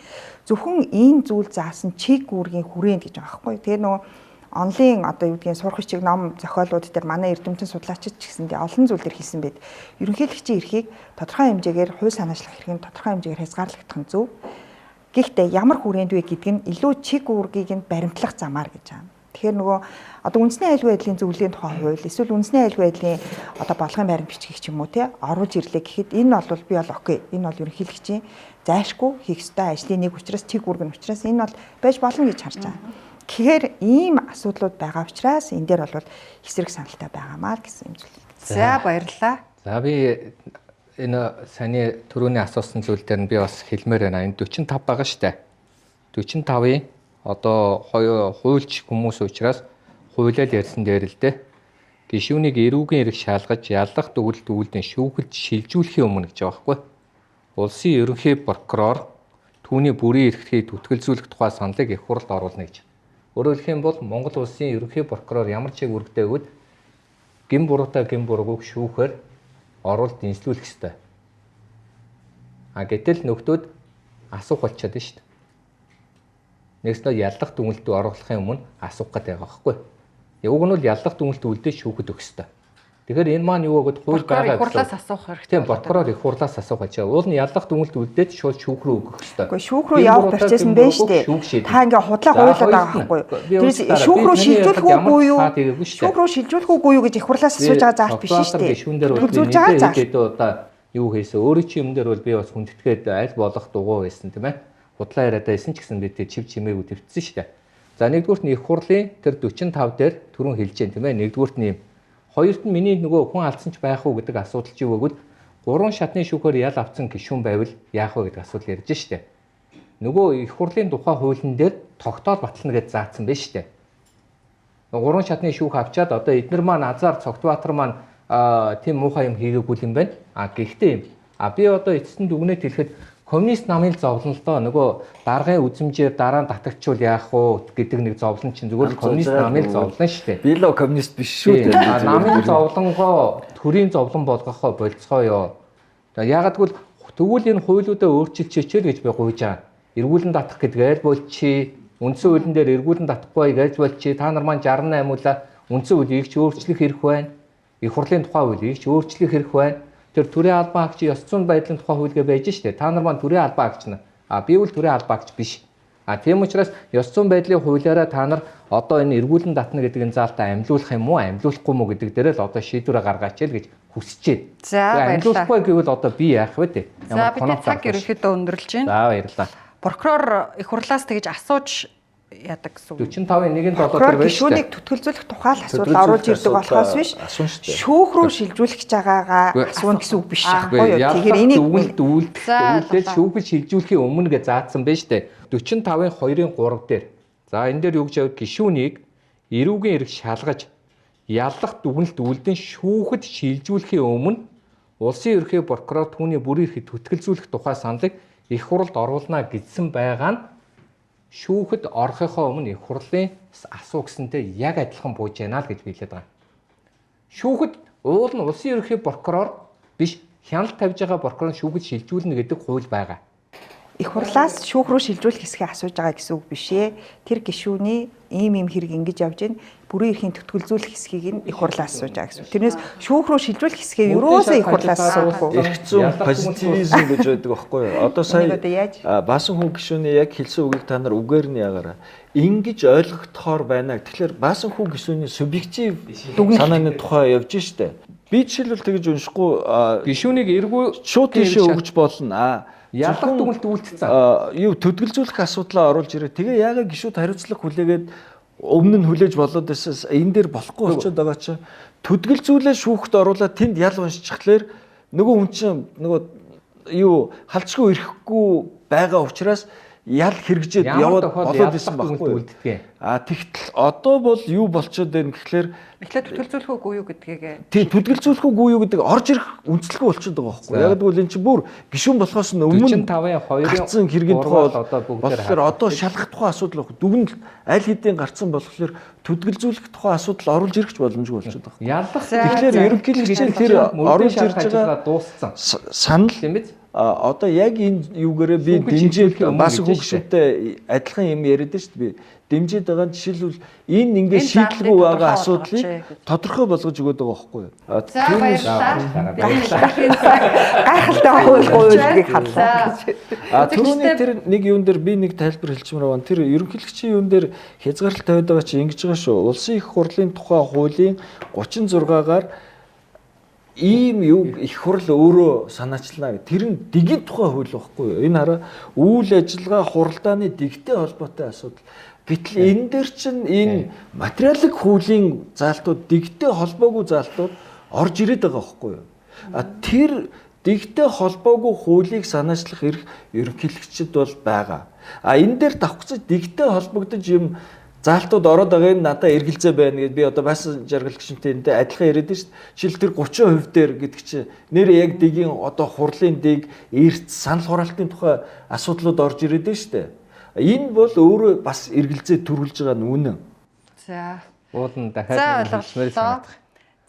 B: Зөвхөн энэ зүйл заасан чиг үүргийн хүрээнд гэж байгаа байхгүй. Тэгээ нөгөө онлын одоо юу гэдгийг сурах чиг ном зохиолууд дээр манай эрдэмтэн судлаачид ч гэсэндээ олон зүйл төр хэлсэн байд. Ерөнхийлөгчийн эрхийг тодорхой хэмжээгээр хувь санаачлах эрхийг тодорхой хэмжээгээр хязгаарлагдах нь зөв. Гэхдээ ямар хүрээнд вэ гэдг нь илүү чиг үүргийг нь баримтлах замаар гэж байна. Тэгэхээр нөгөө одоо үндэсний аюулгүй байдлын зөвлөлийн тухай хууль эсвэл үндэсний аюулгүй байдлын одоо бодлогын байран бичгийг ч юм уу те оруулж ирлээ гэхэд энэ бол би бол окей. Энэ бол ерөнхийлөгчийн зайлшгүй хийх ёстой ажлын нэг учраас чиг үүрэг нь учраас энэ бол байж болно гэж харж байгаа. Тэгэхээр ийм асуудлууд байгаа учраас энэ дээр бол эсрэг саналтай байгаамаа гэсэн юм зүйл.
A: За баярлалаа.
D: За би энэ саний түрүүний асуусан зүйл дээр нь би бас хэлмээр байна. Энэ 45 байгаа штэ. 45-ийн одоо хуульч хүмүүс учраас хуулиар ярьсан дээр л дээ. Гишүүнийг эрүүгийн эрх шалгаж яллах дүгнэлт үйлдэн шүүхэлж шилжүүлэхийн өмнө гэж байгаа байхгүй. Улсын ерөнхий прокурор түүний бүрийн эрхийг түтгэлзүүлэх тухай саналыг их хурлд оруулна гэж. Өөрөөр хэлэх юм бол Монгол улсын ерөнхий прокурор ямар чиг үүрэгтэй өгөөд гин буруутай гин бурууг шүүхээр оруулалт дэнслүүлэх ёстой. Гэтэл нөхдөөд асуух болчиход байна шүү дээ. Нэгснээр яллах дүгнэлтийг оруулахын өмнө асуух гэдэг байгаа байхгүй. Уг нь бол яллах дүгнэлт үлдээж шүүхэд өгөх ёстой. Тэгэхээр энэ маань юу гэвэл хууль байгаа
A: их хурлаас асуух хэрэгтэй.
D: Тийм, прокурор их хурлаас асуух гэж. Уул нь яллах дүгнэлт үлдээж шууд шүүх рүү өгөх ёстой.
B: Гэхдээ шүүх рүү явах процесс нь байна шүү дээ. Та ингээ худлаа хуулиад байгаа байхгүй. Тэр шүүх рүү шилжүүлэх үгүй юу? Шүүх рүү шилжүүлэх үгүй юу гэж их хурлаас асууж байгаа заалт биш шүү дээ.
D: Гишүүн дээр бол нэлээд одоо юу хийсэн. Өөрөө чи юм дээр бол би бас хүндэтгээд аль болох дугуй байсан тийм ээ. Худлаа яриад байсан ч гэсэн би тэг чив чимээгүй төвцсөн шүү дээ. За нэгдүгürt нь их хурлын тэр 45 дээр түрүүн хэлж дээ тийм ээ. Нэгдүгürt нь хоёрт нь миний нөгөө хүн алдсан ч байх уу гэдэг асуудал чи өгөөд 3 шатны шүүхээр ял авсан гишүүн байвал яах вэ гэдэг асуудал ярьж штэ. Нөгөө их хурлын тухай хуулийн дээр тогтоол батлна гэж заасан байж штэ. 3 шатны шүүх авчаад одоо эднэр маань Азар Цогтбаатар маань тийм муухай юм хийгээгүй юм байна. Гэхдээ юм. Би одоо эцэст дүгнэлт хэлэхэд коммунист намын зовлон л доо нөгөө даргын үзмжээр дараа нь татагчвал яах вэ гэдэг нэг зовлон чинь зүгээр коммунист намын зовлон шүү дээ.
C: Би л коммунист биш шүү дээ.
D: Намын зовлонгоо төрийн зовлон болгохоо болцгоё. Яагаад гэвэл тэгвэл энэ хуулиудаа өөрчилчихээ гэж би гуйж байгаа. Эргүүлэн татах гэдэг аль болчи үндсэн хуулийн дээр эргүүлэн татахгүй гэж болчи та нар маань 68 муула үндсэн хуулийг ч өөрчлөх хэрэг байна. Их хурлын тухай хуулийг ч өөрчлөх хэрэг байна. Тэр төрийн албан агч ёс зүйн байдлын тухай хуулигээ байж штэ. Та нар маань төрийн албан агч нь. Би бол төрийн албан агч биш. Тийм учраас ёс зүйн байдлын хуулиараа та нар одоо энэ эргүүлэн татна гэдэг энэ заалтаа амьлуулах юм уу, амьлуулахгүй мүү гэдэг дээр л одоо шийдвэрээ гаргаач л гэж хүсэж байна.
A: За баярлалаа.
D: Амьлуулахгүй гэвэл одоо би яах вэ те?
A: За бид цаг ерөнхийдөө өндөрлж байна.
D: За баярлалаа.
A: Прокурор их хурлаас тэгж асууж яадаг гэсэн үг.
D: 45-ын 1-ийн 7 дээр
B: Прокурор
D: байна шүү
B: гишүүнийг түтгэлзүүлэх тухай л асуудал оруулж ирдэг болохоос биш. Шүүх рүү шилжүүлэх гэж байгаагаа асууна гэсэн үг биш аахгүй юу. Тэгэхээр энийг
D: үйлдэл шүүхэд шилжүүлэхийн өмнө гэж заасан байна шүү дээ. 45-ын 2-ын 3 дээр. За энэ дээр юу гэж явд гишүүнийг эрүүгийн эрх шалгаж яллах дүгнэлт үлдэн шүүхэд шилжүүлэхийн өмнө улсын ерөнхий прокурор түүний бүрийн эрхийг түтгэлзүүлэх тухай саналыг их хуралд оруулна гэсэн байгаа нь шүүхэд орохынхоо өмнө их хурлын асуу гэсэнтэй яг адилхан бууж яана л гэж хэлээд байгаа. Шүүхэд уул нь улсын ерөнхий прокурор биш хяналт тавьж байгаа прокурор шүүхэд шилжүүлнэ гэдэг хууль байгаа.
B: их хурлаас шүүх рүү шилжүүлэх хэсгээ асууж байгаа гэсэн үг биш ээ. Тэр гишүүний ийм хэрэг ингэж явж гин бүрийн эрхийн төтгөлзүүлэх хэсгийг нь их хурлаас асууж байгаа гэсэн. Тэрнээс шүүх рүү шилжүүлэх хэсгээ ерөөсөө их хурлаас асуухгүй.
C: Эрх зүйн позитивизм гэж байдаг байхгүй юу? Одоо сая баасан хүн гишүүний яг хэлсэн үгийг та нар үгээр нь ягаараа. Ингэж ойлгогдохоор байна. Тэгэхээр баасан хүн гишүүний субъектив санааны тухай явж штэ. Би жишээлбэл тэгж уншихгүй
D: гишүүнийг эргүү
C: шууд тийшээ өгч болно.
D: Ялах дүгнэлт үйлдэлцэн.
C: Юу төдөлзүүлэх асуудлаа оруулж ирээ. Тэгээ яагаад гишүүд хариуцлага хүлээгээд өмнө нь хүлээж болоод байсан энэ дээр болохгүй болчиход байгаа чи төдөлзүүлээ шүүхт оруулаад тэнд ял уншчихлаэр нөгөө хүн чинь нөгөө юу халдшгүй ирэхгүй байгаа учраас ял хэрэгжээд яваад болоод исэн байхгүй. Тэгтэл одоо бол юу болчиход байна гэхлээр
A: Түлхэлзүүлэх үгүй юу гэдгийг.
C: Тийм түлхэлзүүлэх үгүй юу гэдэг орж ирэх үндслэгээ болчиход байгаа байхгүй. Яг гэвэл эн чинь бүр гишүүн болохоос өмнө
D: 45-ын 2-ын
C: хэргийн тухай
D: одоо бүгдээр
C: болохоор одоо шалгах тухай асуудал байхгүй. Дүгнэлт аль хэдийн гарцсан болохоор түлхэлзүүлэх тухай асуудал оруулж ирэх боломжгүй болчиход байгаа.
D: Ялах.
C: Тэгэхээр ерөнхийлөгчийн тэр оруулж ирж байгаа
D: дууссан.
C: Санал
D: тийм биз?
C: Одоо яг энэ юугаараа би дэмжиж бас хүүгштэй адилхан юм яриад шүү дээ. Би дэмжиж байгаа жишээлбэл энэ ингээд шийдлгүй байгаа асуудлыг тодорхой болгож өгöd байгаа байхгүй юу?
A: За баярлалаа.
B: Гайхалтай хуулийг харлаа.
C: Түрүүний тэр нэг юун дээр би нэг тайлбар хэлчихмээр байна. Тэр ерөнхийлөгчийн юун дээр хязгаарлалт тавиад байгаа чи ингэж байгаа шүү. Улсын их хурлын тухай хуулийн 36-гаар ийм их хурл өөрөө санаачлаа гэх. Тэр нь дэгэн тухай хууль байхгүй юу? Энэ хараа үйл ажиллагаа хуралдааны дэгтэй холбоотой асуудал. Гэтэл энэ дээр чинь энэ материалын хуулийн заалтууд дэгтэй холбоогүй заалтууд орж ирээд байгаа байхгүй юу? Тэр дэгтэй холбоогүй хуулийг санаачлах эрх ерөнхийлөгчд бол байгаа. Энэ дээр давхцаж дэгтэй холбогдож юм заалтууд ороод байгаа нь надад эргэлзээ байна гэж би одоо бас жаргал гişнтэй энэ адилхан яриад шүү дээ. Жишээл тэр 30% дээр гэдэг чинь нэр яг дэгийн одоо хурлын дэг эрт санал хураалтын тухай асуудлууд орж ирээд байна шүү дээ. Энэ бол өөрөө бас эргэлзээ төрүүлж байгаа нь үнэн.
A: За.
D: Уулын дахиад хэлмээр санагдах.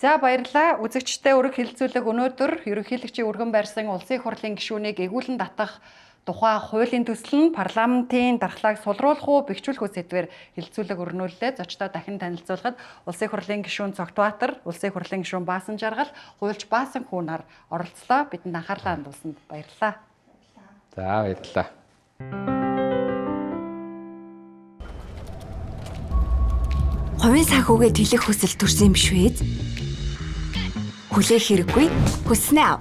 A: За баярлалаа. Үзэгчтэй өрг хэлэлцүүлэг өнөөдөр ерөнхийлөгчийн өргөн барьсан улсын их хурлын гишүүнийг эгүүлэн татах тухай хуулийн төсөл нь парламентын дархлааг сулруулах уу бэхжүүлэх үү сэдвээр хэлэлцүүлэг өрнүүллээ. Зочдоо дахин танилцуулахад улсын их хурлын гишүүн Цогтбаатар, улсын их хурлын гишүүн Баасан Жаргал, хуульч Баасан Хүүнаар оролцлоо. Бидэнд анхаарлаа хандуулсанд баярлалаа.
D: За баярлалаа.
E: Хувийн санхүүгээ тэлэх хүсэл төрсөн юм биш үү? Хүлээх хэрэггүй. Хүснээ ав.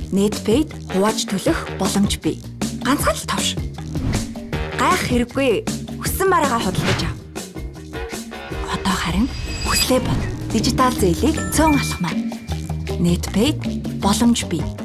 E: Netpay хувааж төлөх боломж бий. Ганцхан л товш. Гайх хэрэггүй. Хүссэн бараагаа худалдаж ав. Одоо харин хүслээ бод. Дижитал зээлийг цөөн алхмаа. Netpay боломж бий.